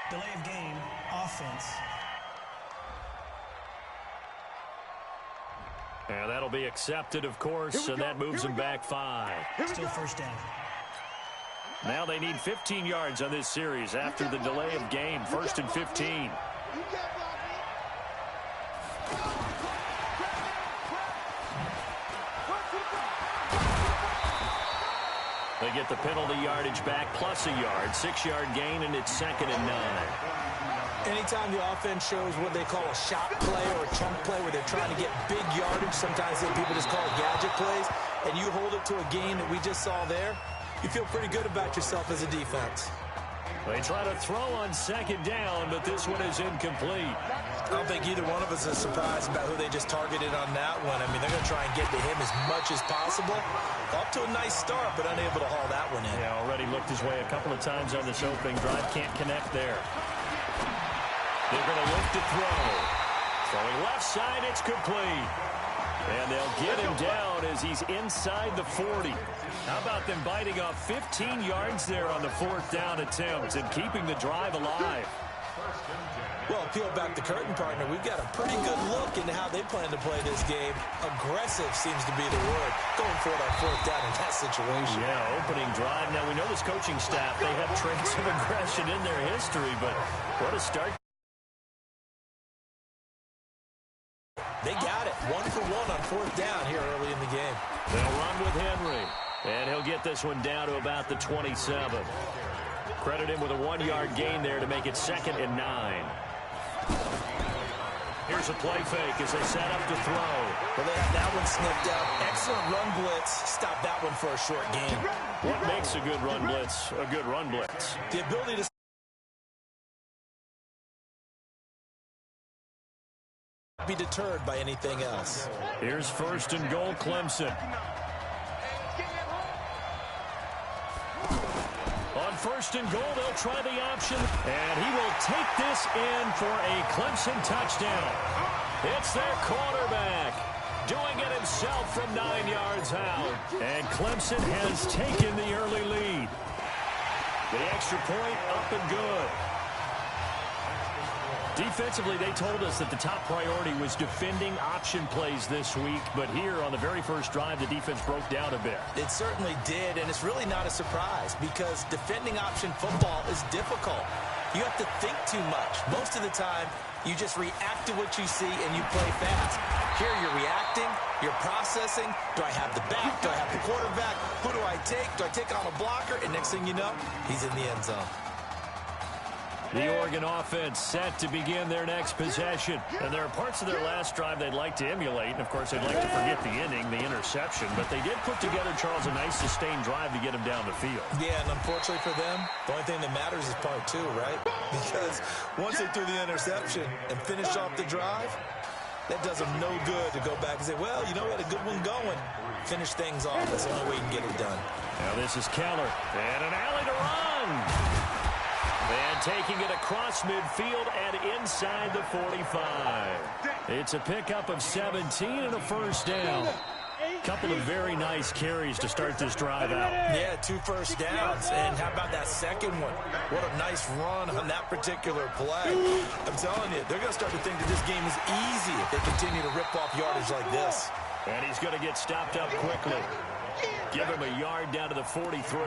Delay of game, offense. And that'll be accepted, of course, and that moves them back 5. Still first down. Now they need 15 yards on this series after the delay of game. 1st and 15. They get the penalty yardage back plus a yard, 6-yard gain, and it's 2nd and 9. Anytime the offense shows what they call a shot play or a chunk play where they're trying to get big yardage, sometimes people just call it gadget plays, and you hold it to a gain that we just saw there, you feel pretty good about yourself as a defense. They try to throw on 2nd down, but this one is incomplete. I don't think either one of us is surprised about who they just targeted on that one. I mean, they're going to try and get to him as much as possible. Off to a nice start, but unable to haul that one in. Yeah, already looked his way a couple of times on this opening drive. Can't connect there. They're going to look to throw. Throwing left side, it's complete. And they'll get him down as he's inside the 40. How about them biting off 15 yards there on the 4th down attempt and keeping the drive alive? Well, peel back the curtain, partner. We've got a pretty good look into how they plan to play this game. Aggressive seems to be the word. Going for it on fourth down in that situation. Yeah, opening drive. Now, we know this coaching staff, they have traits of aggression in their history, but what a start. They got it. 1 for 1 on fourth down here early in the game. They'll run with Henry, and he'll get this one down to about the 27. Credit him with a 1-yard gain there to make it 2nd and 9. Here's a play fake as they set up to throw. Well, they have that one snipped out. Excellent run blitz. Stop that one for a short gain. What makes a good run blitz a good run blitz? The ability to be deterred by anything else. Here's 1st and goal, Clemson. On 1st and goal, they'll try the option, and he will take this in for a Clemson touchdown. It's their quarterback doing it himself from 9 yards out, and Clemson has taken the early lead. The extra point up and good. Defensively, they told us that the top priority was defending option plays this week, but here on the very first drive, the defense broke down a bit. It certainly did, and it's really not a surprise because defending option football is difficult. You have to think too much. Most of the time, you just react to what you see and you play fast. Here you're reacting, you're processing. Do I have the back? Do I have the quarterback? Who do I take? Do I take on a blocker? And next thing you know, he's in the end zone. The Oregon offense set to begin their next possession. And there are parts of their last drive they'd like to emulate. And, of course, they'd like to forget the inning, the interception. But they did put together, Charles, a nice sustained drive to get him down the field. Yeah, and unfortunately for them, the only thing that matters is part 2, right? Because once they threw the interception and finished off the drive, that does them no good to go back and say, well, you know, we had a good one going. Finish things off. That's the only way you can get it done. Now this is Keller. And an alley to run. And taking it across midfield and inside the 45. It's a pickup of 17 and a first down. Couple of very nice carries to start this drive out. Yeah, 2 first downs. And how about that second one? What a nice run on that particular play. I'm telling you, they're going to start to think that this game is easy if they continue to rip off yardage like this. And he's going to get stopped up quickly. Give him a yard down to the 43.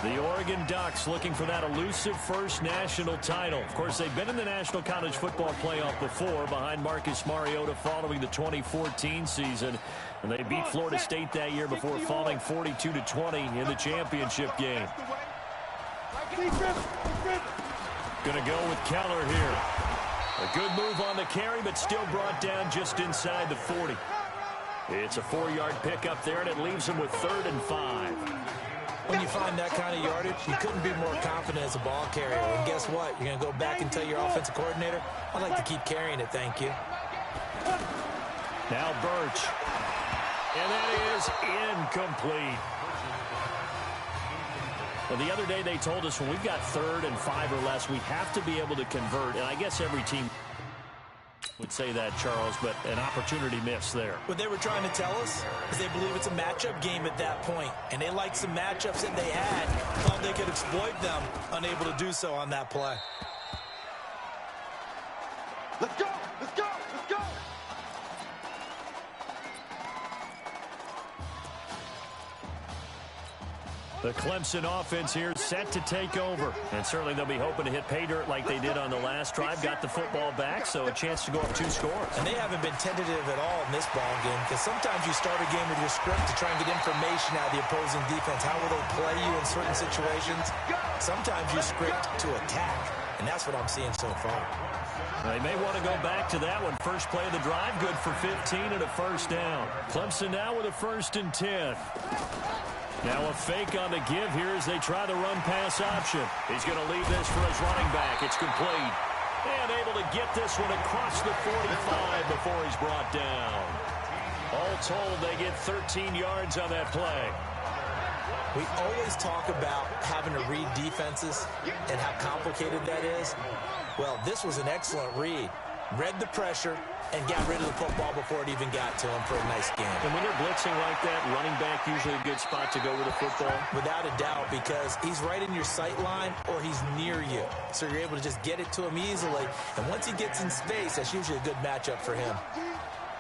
The Oregon Ducks looking for that elusive first national title. Of course, they've been in the National College Football Playoff before behind Marcus Mariota following the 2014 season. And they beat Florida State that year before falling 42-20 in the championship game. Going to go with Keller here. A good move on the carry, but still brought down just inside the 40. It's a 4-yard pickup there, and it leaves them with 3rd and 5. When you find that kind of yardage, you couldn't be more confident as a ball carrier. And guess what? You're going to go back and tell your offensive coordinator, I'd like to keep carrying it, thank you. Now Birch. And that is incomplete. Well, the other day they told us when we've got 3rd and 5 or less, we have to be able to convert. And I guess every team would say that, Charles, but an opportunity miss there. What they were trying to tell us is they believe it's a matchup game at that point, and they liked some matchups that they had, thought they could exploit them, unable to do so on that play. Let's go! Let's go! Let's go! The Clemson offense here set to take over. And certainly they'll be hoping to hit pay dirt like they did on the last drive. Got the football back, so a chance to go up 2 scores. And they haven't been tentative at all in this ball game because sometimes you start a game with your script to try and get information out of the opposing defense. How will they play you in certain situations? Sometimes you script to attack, and that's what I'm seeing so far. They may want to go back to that one. First play of the drive, good for 15 and a first down. Clemson now with a 1st and 10. Now a fake on the give here as they try the run-pass option. He's going to leave this for his running back. It's complete. And able to get this one across the 45 before he's brought down. All told, they get 13 yards on that play. We always talk about having to read defenses and how complicated that is. Well, this was an excellent read. read the pressure, and got rid of the football before it even got to him for a nice game. And when they're blitzing like that, running back usually a good spot to go with the football? Without a doubt, because he's right in your sight line or he's near you. So you're able to just get it to him easily. And once he gets in space, that's usually a good matchup for him.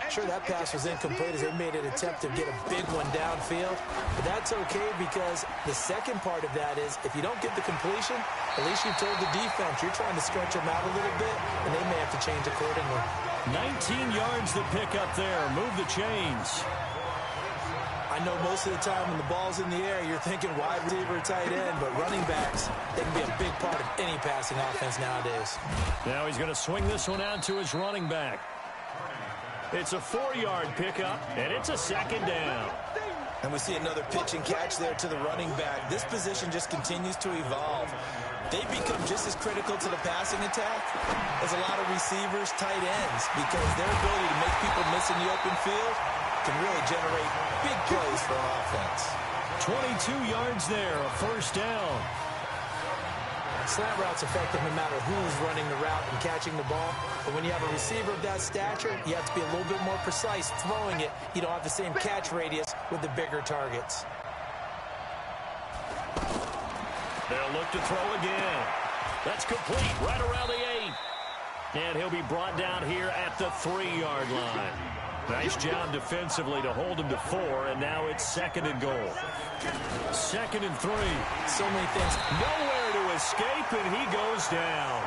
Sure, that pass was incomplete as they made an attempt to get a big one downfield. But that's okay because the second part of that is if you don't get the completion, at least you've told the defense you're trying to stretch them out a little bit, and they may have to change accordingly. 19 yards to pick up there. Move the chains. I know most of the time when the ball's in the air, you're thinking wide receiver, tight end, but running backs, they can be a big part of any passing offense nowadays. Now he's going to swing this one out to his running back. It's a 4-yard pickup, and it's a second down. And we see another pitch and catch there to the running back. This position just continues to evolve. They become just as critical to the passing attack as a lot of receivers, tight ends, because their ability to make people miss in the open field can really generate big plays for an offense. 22 yards there, a first down. Slant route's effective no matter who's running the route and catching the ball. But when you have a receiver of that stature, you have to be a little bit more precise throwing it. You don't have the same catch radius with the bigger targets. They'll look to throw again. That's complete right around the 8. And he'll be brought down here at the 3-yard line. Nice job defensively to hold him to 4, and now it's 2nd and goal. 2nd and 3. So many things. Nowhere to escape, and he goes down.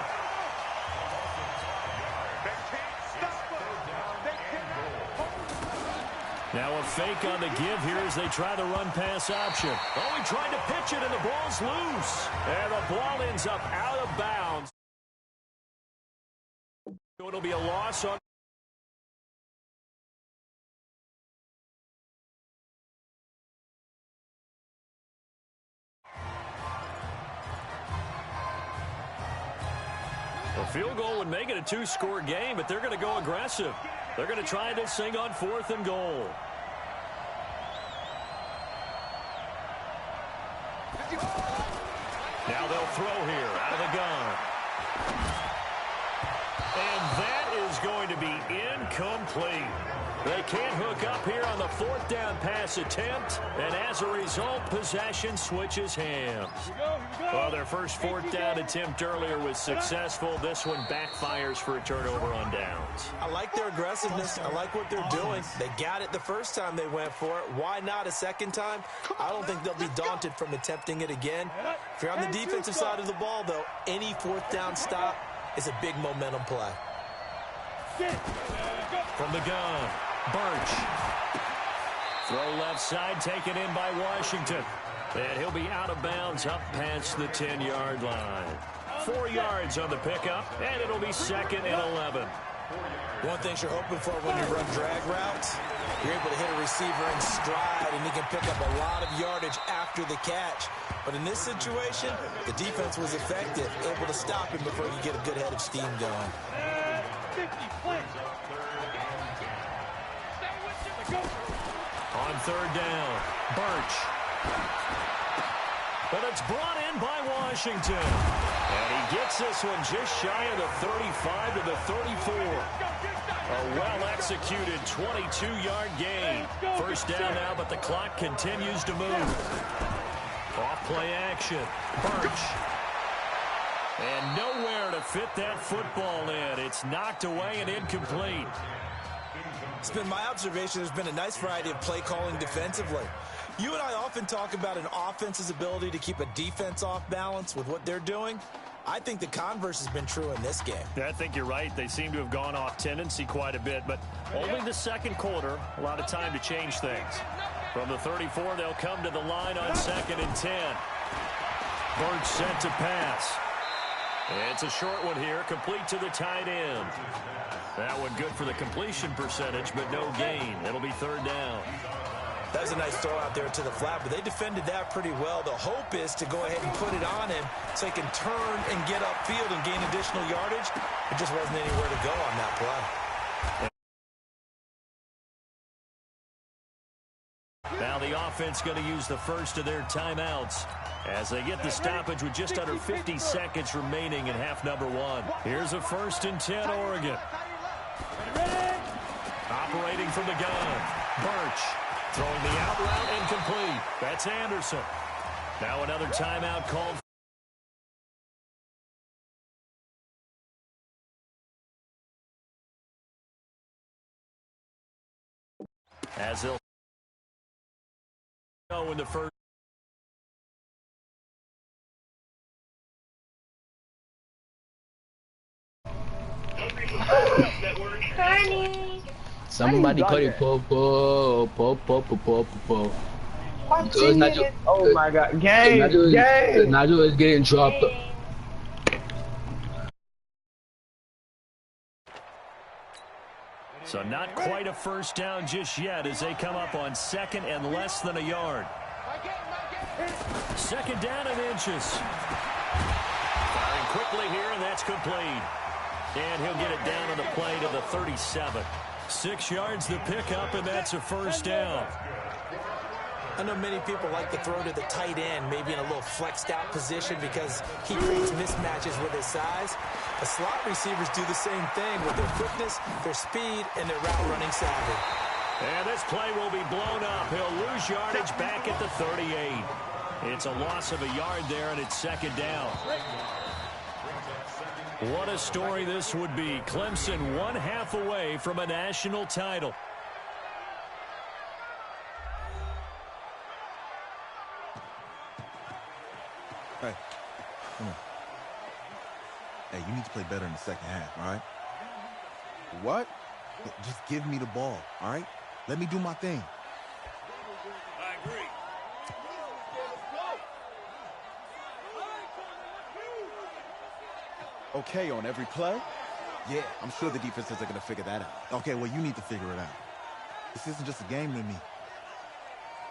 Now a fake on the give here as they try the run-pass option. Oh, he tried to pitch it, and the ball's loose. And the ball ends up out of bounds. It'll be a loss on. A field goal would make it a 2-score game, but they're going to go aggressive. They're going to try this thing on 4th and goal. Now they'll throw here out of the gun. And that is going to be incomplete. They can't hook up here on the 4th down pass attempt, and as a result, possession switches hands. Well, their first 4th down attempt earlier was successful. This one backfires for a turnover on downs. I like their aggressiveness. I like what they're doing. They got it the first time they went for it. Why not a second time? I don't think they'll be daunted from attempting it again. If you're on the defensive side of the ball, though, any 4th down stop is a big momentum play. From the gun, Birch. Throw left side, taken in by Washington. And he'll be out of bounds up past the 10-yard line. 4 yards on the pickup, and it'll be 2nd and 11. One thing you're hoping for when you run drag routes, you're able to hit a receiver in stride, and he can pick up a lot of yardage after the catch. But in this situation, the defense was effective, able to stop him before you get a good head of steam going. On 3rd down, Birch. But it's brought in by Washington. And he gets this one just shy of the 35 to the 34. A well-executed 22-yard gain. First down now, but the clock continues to move. Off-play action. Birch. And nowhere to fit that football in. It's knocked away and incomplete. It's been my observation there's been a nice variety of play calling defensively. You and I often talk about an offense's ability to keep a defense off balance with what they're doing. I think the converse has been true in this game. Yeah, I think you're right. They seem to have gone off tendency quite a bit, but only the 2nd quarter, a lot of time to change things. From the 34, they'll come to the line on 2nd and 10. Birch sent to pass. It's a short one here, complete to the tight end. That one good for the completion percentage, but no gain. It'll be 3rd down. That was a nice throw out there to the flat, but they defended that pretty well. The hope is to go ahead and put it on him so he can turn and get upfield and gain additional yardage. It just wasn't anywhere to go on that play. Now the offense going to use the first of their timeouts as they get the stoppage with just under 50 seconds remaining in half number 1. Here's a 1st and 10, Oregon. Operating from the gun, Birch throwing the out route incomplete. That's Anderson. Now another timeout called. As they'll go in the first. Somebody call it Popo. Oh my God, gang. Nacho is getting dropped. So not quite a first down just yet as they come up on 2nd and less than a yard. 2nd down and inches. Firing quickly here, and that's complete. And he'll get it down on the play to the 37. 6 yards the pickup, and that's a first down. I know many people like to throw to the tight end, maybe in a little flexed out position because he creates mismatches with his size. The slot receivers do the same thing with their quickness, their speed, and their route running savvy. And this play will be blown up. He'll lose yardage back at the 38. It's a loss of a yard there, and it's 2nd down. What a story this would be. Clemson 1/2 away from a national title. Hey, come on. Hey, you need to play better in the second half, all right? What? Just give me the ball, all right? Let me do my thing. I agree. Okay on every play? Yeah, I'm sure the defenses are going to figure that out. Okay, well, you need to figure it out. This isn't just a game to me.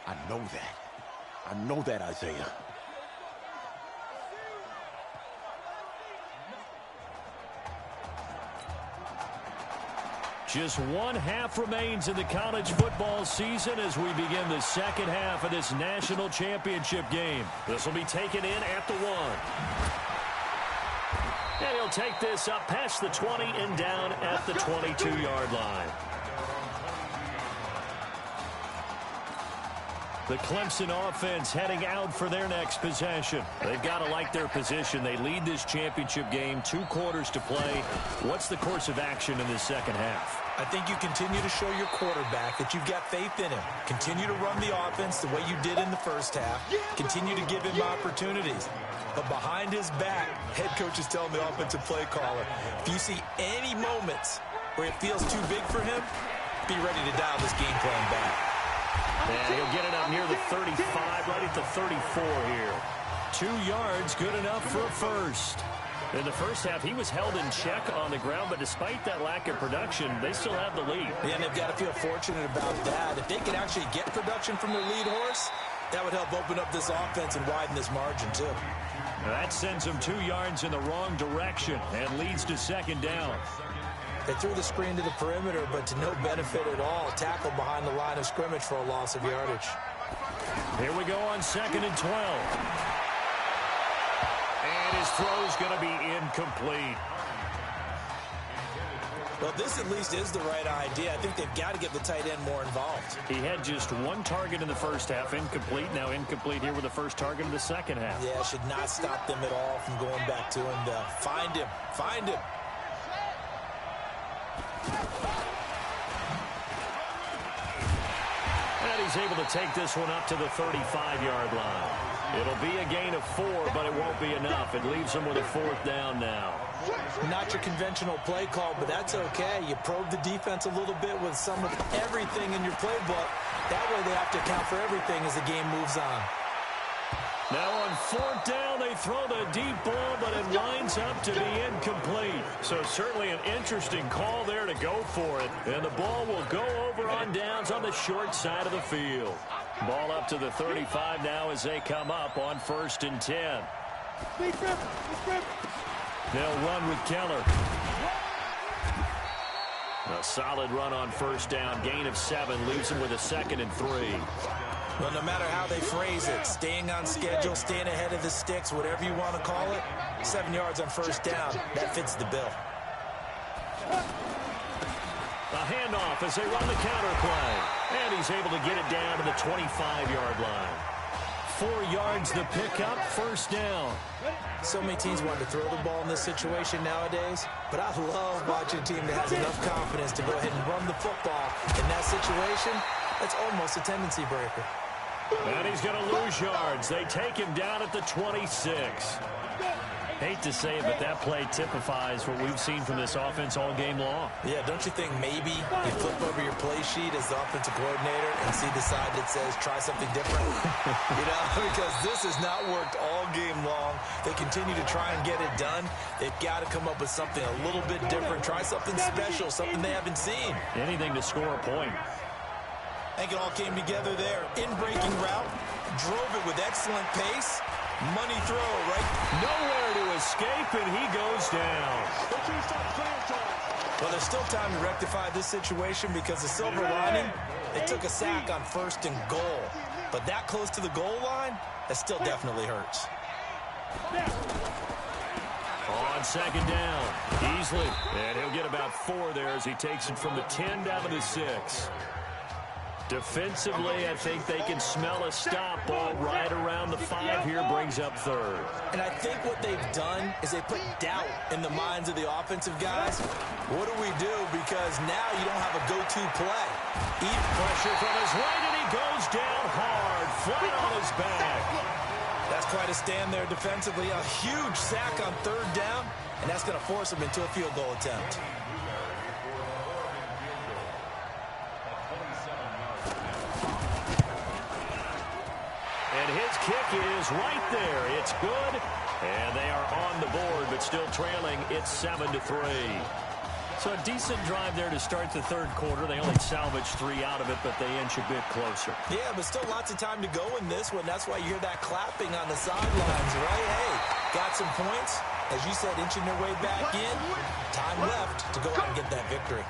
I know that. I know that, Isaiah. Just 1/2 remains in the college football season as we begin the second half of this national championship game. This will be taken in at the 1. And he'll take this up past the 20 and down at the 22-yard line. The Clemson offense heading out for their next possession. They've got to like their position. They lead this championship game, 2 quarters to play. What's the course of action in the second half? I think you continue to show your quarterback that you've got faith in him. Continue to run the offense the way you did in the first half. Continue to give him opportunities. But behind his back, head coach is telling the offensive play caller, if you see any moments where it feels too big for him, be ready to dial this game plan back. And he'll get it up near the 35, right at the 34 here. 2 yards, good enough for a first. In the first half, he was held in check on the ground, but despite that lack of production, they still have the lead. Yeah, and they've got to feel fortunate about that. If they can actually get production from their lead horse, that would help open up this offense and widen this margin, too. That sends them 2 yards in the wrong direction and leads to 2nd down. They threw the screen to the perimeter, but to no benefit at all. Tackled behind the line of scrimmage for a loss of yardage. Here we go on 2nd and 12. And his throw's going to be incomplete. Well, this at least is the right idea. I think they've got to get the tight end more involved. He had just 1 target in the first half, incomplete. Now incomplete here with the first target in the second half. Yeah, should not stop them at all from going back to him. Find him. Find him. And he's able to take this one up to the 35-yard line. It'll be a gain of 4, but it won't be enough. It leaves them with a 4th down now. Not your conventional play call, but that's okay. You probe the defense a little bit with some of everything in your playbook. That way they have to account for everything as the game moves on. Now on 4th down, they throw the deep ball, but it lines up to be incomplete. So certainly an interesting call there to go for it. And the ball will go over on downs on the short side of the field. Ball up to the 35 now as they come up on 1st and 10. They'll run with Keller. A solid run on 1st down. Gain of 7 leaves them with a 2nd and 3. Well, no matter how they phrase it, staying on schedule, staying ahead of the sticks, whatever you want to call it, 7 yards on first down, that fits the bill. A handoff as they run the counter play. And he's able to get it down to the 25-yard line. 4 yards to pick up, first down. So many teams want to throw the ball in this situation nowadays, but I love watching a team that has enough confidence to go ahead and run the football. In that situation, that's almost a tendency breaker. And he's going to lose yards. They take him down at the 26. Hate to say it, but that play typifies what we've seen from this offense all game long. Yeah, don't you think maybe you flip over your play sheet as the offensive coordinator and see the side that says try something different? Because this has not worked all game long. They continue to try and get it done. They've got to come up with something a little bit different. Try something special, something they haven't seen. Anything to score a point. I think it all came together there. In-breaking route, drove it with excellent pace. Money throw, right? Nowhere to escape, and he goes down. Well, there's still time to rectify this situation because the silver lining, they took a sack on 1st and goal. But that close to the goal line, that still definitely hurts. On 2nd down, easily. And he'll get about 4 there as he takes it from the 10 down to the 6. Defensively, I think they can smell a stop. Ball right around the 5 here, brings up 3rd. And I think what they've done is they put doubt in the minds of the offensive guys. What do we do? Because now you don't have a go-to play. Pressure from his right, and he goes down hard, flat on his back. That's quite a stand there defensively. A huge sack on 3rd down, and that's going to force him into a field goal attempt. His kick is right there. It's good. And they are on the board, but still trailing. It's 7-3. So a decent drive there to start the 3rd quarter. They only salvaged 3 out of it, but they inch a bit closer. Yeah, but still lots of time to go in this one. That's why you hear that clapping on the sidelines, right? Hey, got some points. As you said, inching their way back in. Time left to go out and get that victory.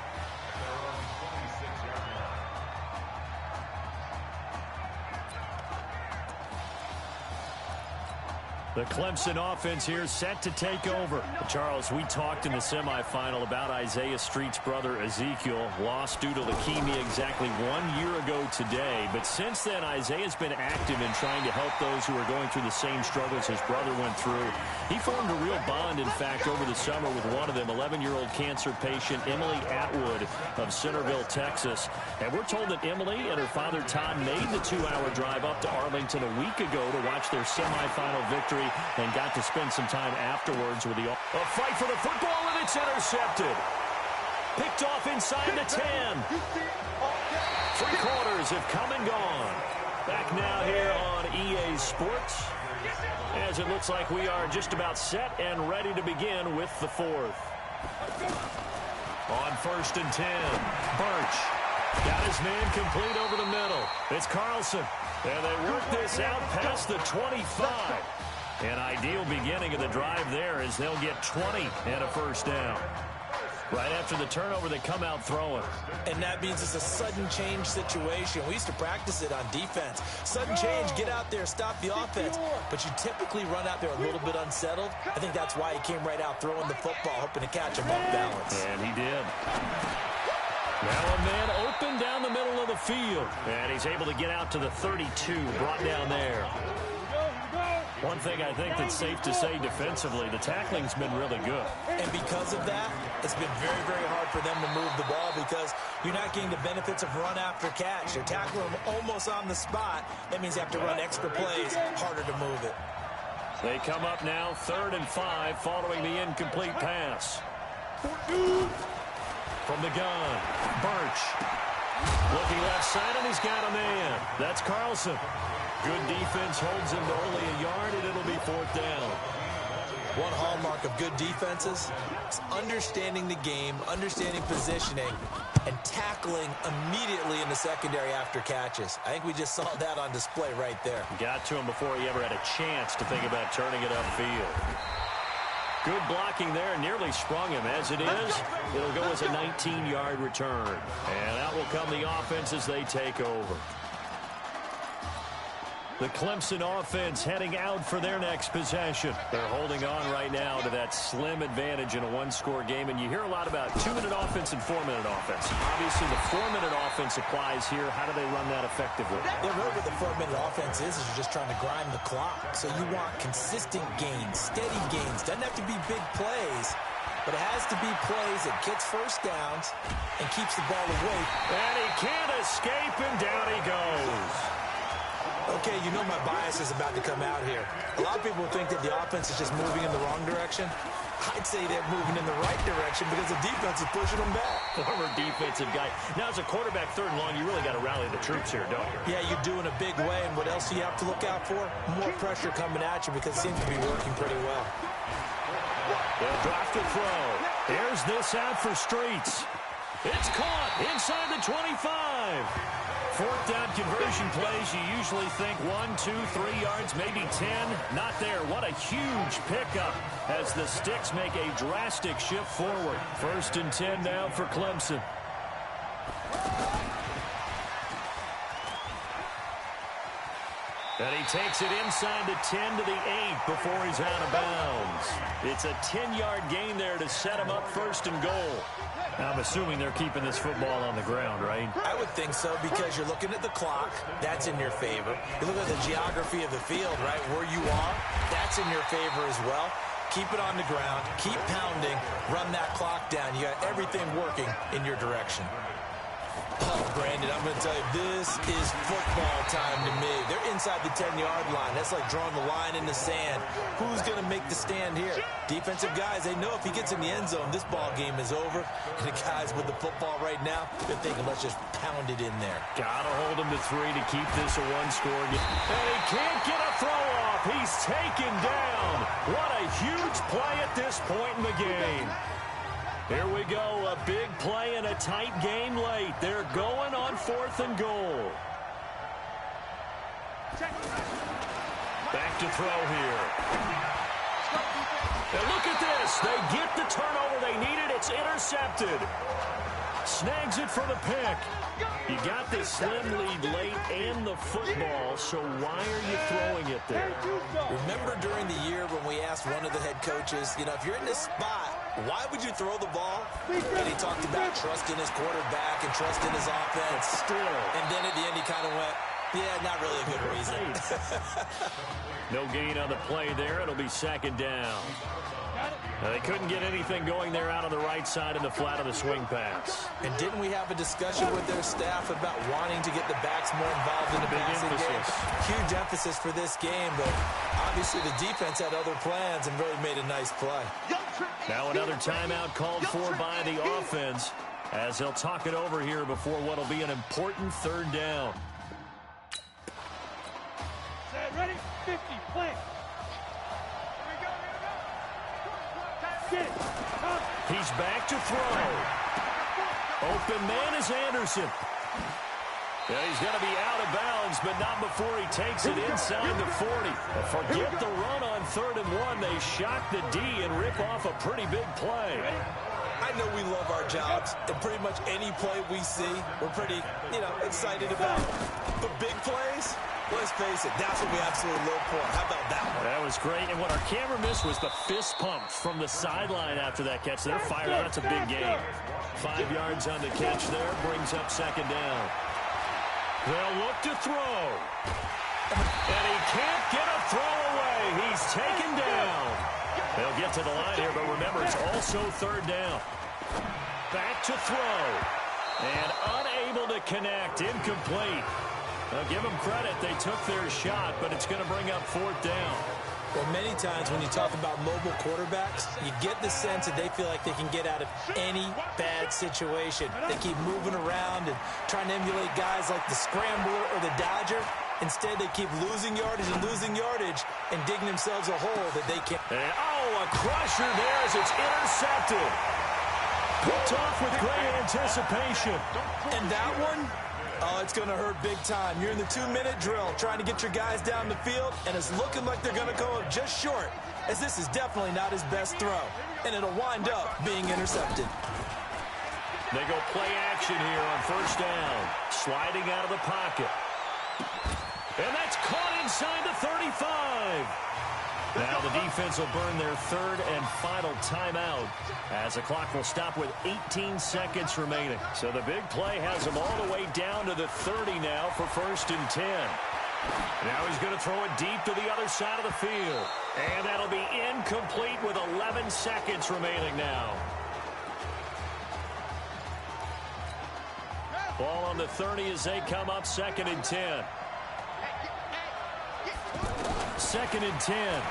The Clemson offense here set to take over. Charles, we talked in the semifinal about Isaiah Street's brother Ezekiel, lost due to leukemia exactly 1 year ago today. But since then, Isaiah's been active in trying to help those who are going through the same struggles his brother went through. He formed a real bond, in fact, over the summer with one of them, 11-year-old cancer patient Emily Atwood of Centerville, Texas. And we're told that Emily and her father Todd made the 2-hour drive up to Arlington a week ago to watch their semifinal victory and got to spend some time afterwards with the... A fight for the football, and it's intercepted. Picked off inside the 10. 3 quarters have come and gone. Back now here on EA Sports, as it looks like we are just about set and ready to begin with the 4th. On 1st and 10, Birch got his man complete over the middle. It's Carlson, and they work this out past the 25. An ideal beginning of the drive there as they'll get 20 and a first down. Right after the turnover, they come out throwing. And that means it's a sudden change situation. We used to practice it on defense. Sudden change, get out there, stop the offense. But you typically run out there a little bit unsettled. I think that's why he came right out throwing the football, hoping to catch him off balance. And he did. Now a man open down the middle of the field. And he's able to get out to the 32, brought down there. One thing I think that's safe to say defensively, the tackling's been really good. And because of that, it's been very, very hard for them to move the ball because you're not getting the benefits of run after catch. They're tackling them almost on the spot. That means you have to run extra plays, harder to move it. They come up now 3rd and 5 following the incomplete pass. From the gun, Birch. Looking left side, and he's got a man. That's Carlson. Good defense holds him to only a yard, and it'll be 4th down. One hallmark of good defenses is understanding the game, understanding positioning, and tackling immediately in the secondary after catches. I think we just saw that on display right there. Got to him before he ever had a chance to think about turning it upfield. Good blocking there, nearly sprung him. As it is, it'll go as a 19-yard return. And out will come the offense as they take over. The Clemson offense heading out for their next possession. They're holding on right now to that slim advantage in a one-score game, and you hear a lot about 2-minute offense and 4-minute offense. Obviously, the 4-minute offense applies here. How do they run that effectively? Yeah, really what the 4-minute offense is you're just trying to grind the clock. So you want consistent gains, steady gains. Doesn't have to be big plays, but it has to be plays that gets first downs and keeps the ball away. And he can't escape, and down he goes. Okay, you know my bias is about to come out here. A lot of people think that the offense is just moving in the wrong direction. I'd say they're moving in the right direction because the defense is pushing them back. Former defensive guy. Now, as a quarterback, 3rd and long, you really got to rally the troops here, don't you? Yeah, you do in a big way. And what else do you have to look out for? More pressure coming at you because it seems to be working pretty well. They'll drop to throw. Here's this out for Streets. It's caught inside the 25. 4th down conversion plays, you usually think 1, 2, 3 yards, maybe 10. Not there. What a huge pickup as the Sticks make a drastic shift forward. 1st and 10 now for Clemson. And he takes it inside the 10 to the 8 before he's out of bounds. It's a 10-yard gain there to set him up 1st and goal. I'm assuming they're keeping this football on the ground, right? I would think so because you're looking at the clock. That's in your favor. You look at the geography of the field, right, where you are. That's in your favor as well. Keep it on the ground. Keep pounding. Run that clock down. You got everything working in your direction. Oh, Brandon, I'm going to tell you, this is football time to me. They're inside the 10-yard line. That's like drawing the line in the sand. Who's going to make the stand here? Defensive guys, they know if he gets in the end zone, this ball game is over. And the guys with the football right now, they're thinking, let's just pound it in there. Got to hold him to 3 to keep this a one-score game. And he can't get a throw off. He's taken down. What a huge play at this point in the game. Here we go, a big play and a tight game late. They're going on 4th and goal. Back to throw here. And look at this. They get the turnover they needed. It's intercepted. Snags it for the pick. You got the slim lead late and the football, so why are you throwing it there? Remember during the year when we asked one of the head coaches, you know, if you're in this spot, why would you throw the ball? And he talked about trusting his quarterback and trusting his offense. And then at the end he kind of went, yeah, not really a good reason. No gain on the play there. It'll be 2nd down. Now, they couldn't get anything going there out on the right side in the flat of the swing pass. And didn't we have a discussion with their staff about wanting to get the backs more involved in the passing game? Huge emphasis for this game, but obviously the defense had other plans and really made a nice play. Now another timeout called for by the offense as they'll talk it over here before what'll be an important 3rd down. Set, ready, 50, play. He's back to throw. Open man is Anderson. Yeah, he's going to be out of bounds, but not before he takes it inside the 40. Forget the run on 3rd and 1. They shock the D and rip off a pretty big play. I know we love our jobs, and pretty much any play we see, we're pretty, excited about. But big plays, let's face it, that's what we absolutely live for. How about that one? That was great, and what our camera missed was the fist pump from the sideline after that catch. They're fired. That's a big game. 5 yards on the catch there, brings up 2nd down. They'll look to throw. And he can't get a throw away. He's taken down. They'll get to the line here, but remember, it's also 3rd down. Back to throw. And unable to connect. Incomplete. Now, give them credit. They took their shot, but it's going to bring up 4th down. Well, many times when you talk about mobile quarterbacks, you get the sense that they feel like they can get out of any bad situation. They keep moving around and trying to emulate guys like the Scrambler or the Dodger. Instead, they keep losing yardage and digging themselves a hole that they can't. And, a crusher there as it's intercepted. Picked off with great anticipation. And that one? Oh, it's going to hurt big time. You're in the 2-minute drill trying to get your guys down the field, and it's looking like they're going to go up just short, as this is definitely not his best throw, and it'll wind up being intercepted. They go play action here on 1st down, sliding out of the pocket. And that's caught inside the 35. Now the defense will burn their third and final timeout as the clock will stop with 18 seconds remaining. So the big play has them all the way down to the 30 now for 1st and 10. Now he's going to throw it deep to the other side of the field. And that'll be incomplete with 11 seconds remaining now. Ball on the 30 as they come up 2nd and 10. 2nd and 10.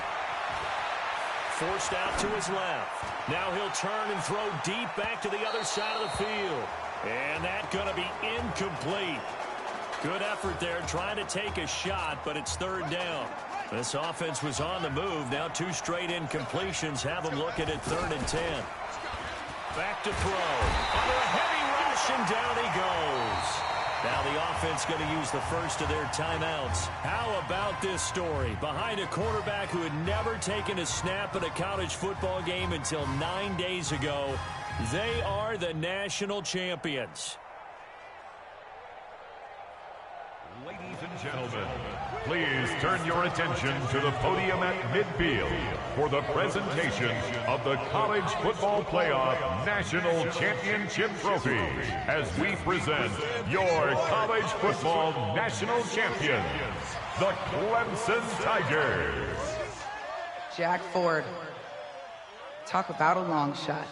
Forced out to his left. Now he'll turn and throw deep back to the other side of the field. And that's going to be incomplete. Good effort there trying to take a shot, but it's 3rd down. This offense was on the move. Now 2 straight incompletions have them looking at 3rd and 10. Back to throw. Under a heavy rush, and down he goes. Now the offense going to use the first of their timeouts. How about this story? Behind a quarterback who had never taken a snap at a college football game until 9 days ago, they are the national champions. Ladies and gentlemen, please turn your attention to the podium at midfield for the presentation of the College Football Playoff National Championship Trophy as we present your college football national champions, the Clemson Tigers. Jack Ford. Talk about a long shot.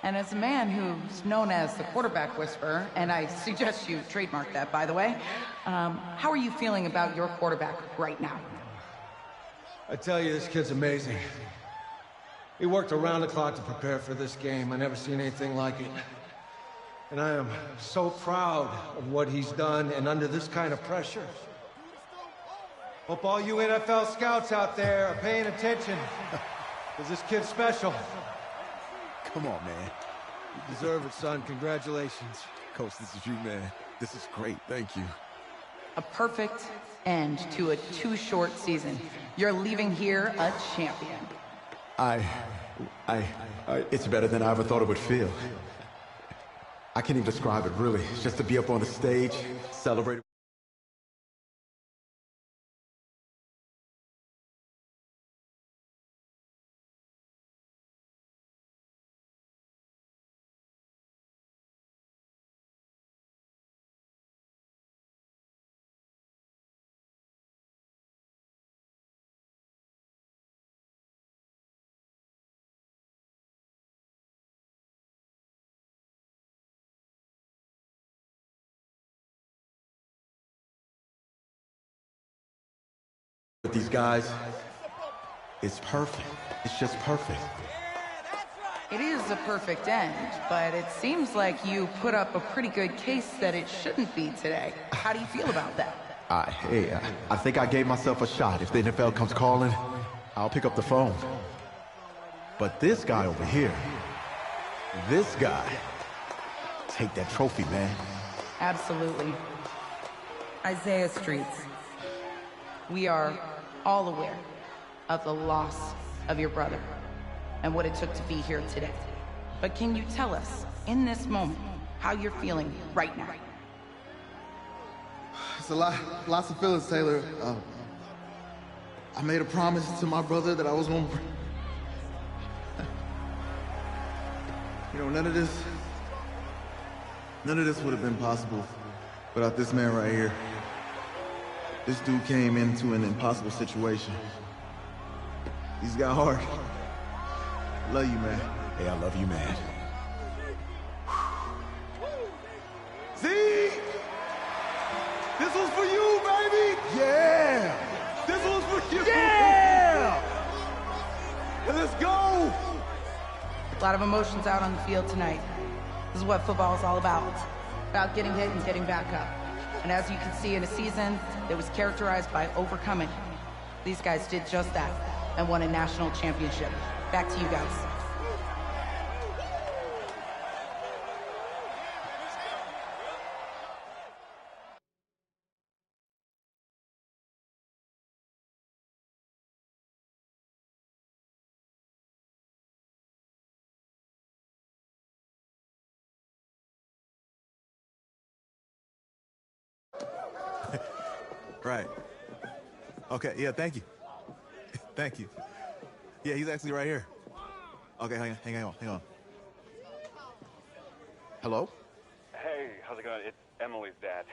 And as a man who's known as the quarterback whisperer, and I suggest you trademark that, by the way, how are you feeling about your quarterback right now? I tell you, this kid's amazing. He worked around the clock to prepare for this game. I never seen anything like it. And I am so proud of what he's done, and under this kind of pressure. Hope all you NFL scouts out there are paying attention, because this kid's special. Come on, man. You deserve it, son. Congratulations. Coach, this is you, man. This is great. Thank you. A perfect end to a too short season. You're leaving here a champion. It's better than I ever thought it would feel. I can't even describe it, really. It's just to be up on the stage, celebrate. With these guys, it's perfect. It's just perfect. It is a perfect end, but it seems like you put up a pretty good case that it shouldn't be today. How do you feel about that? I think I gave myself a shot. If the NFL comes calling, I'll pick up the phone. But this guy over here, this guy, take that trophy, man. Absolutely. Isaiah Streets, we are all aware of the loss of your brother and what it took to be here today. But can you tell us, in this moment, how you're feeling right now? It's lots of feelings, Taylor. I made a promise to my brother that I was going to... You know, none of this would have been possible without this man right here. This dude came into an impossible situation. He's got heart. Love you, man. Hey, I love you, man. Z! This was for you, baby! Yeah! This was for you! Yeah! Let's go! A lot of emotions out on the field tonight. This is what football is all about. About getting hit and getting back up. And as you can see, in a season that was characterized by overcoming, these guys did just that and won a national championship. Back to you guys. Right. Okay, yeah, thank you. Thank you. Yeah, he's actually right here. Okay, hang on. Hello? Hey, how's it going? It's Emily's dad.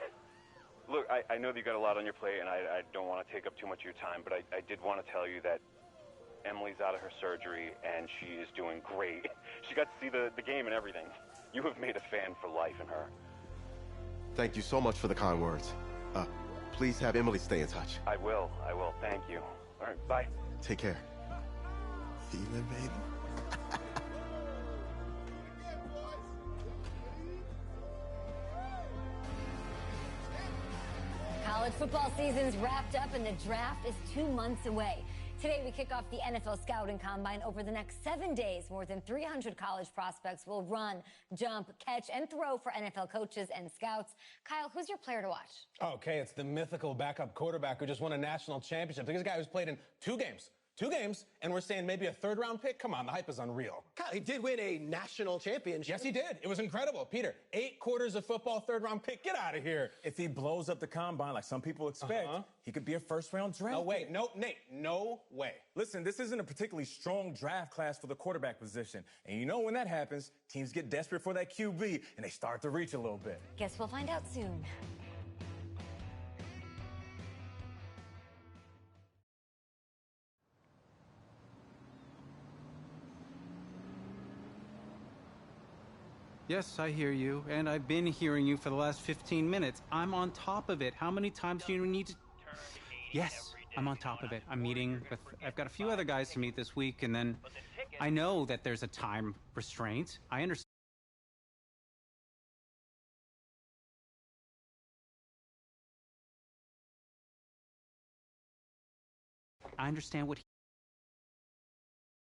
Look, I know that you got a lot on your plate, and I don't want to take up too much of your time, but I did want to tell you that Emily's out of her surgery, and she is doing great. She got to see the game and everything. You have made a fan for life in her. Thank you so much for the kind words. Please have Emily stay in touch. I will. Thank you. All right, bye. Take care. Feeling, baby? College football season's wrapped up and the draft is 2 months away. Today, we kick off the NFL Scouting Combine. Over the next 7 days, more than 300 college prospects will run, jump, catch, and throw for NFL coaches and scouts. Kyle, who's your player to watch? Okay, it's the mythical backup quarterback who just won a national championship. This guy who's played in 2 games, and we're saying maybe a third-round pick? Come on, the hype is unreal. Kyle, he did win a national championship. Yes, he did. It was incredible. Peter, 8 quarters of football, third-round pick. Get out of here. If he blows up the combine like some people expect, he could be a first-round draft No way. pick. No, Nate, no way. Listen, this isn't a particularly strong draft class for the quarterback position. And you know when that happens, teams get desperate for that QB, and they start to reach a little bit. Guess we'll find out soon. Yes, I hear you, and I've been hearing you for the last 15 minutes. I'm on top of it. How many times do you need to... Yes, I'm on top of it. I'm meeting with... I've got a few other guys to meet this week, and then I know that there's a time restraint. I understand. I understand what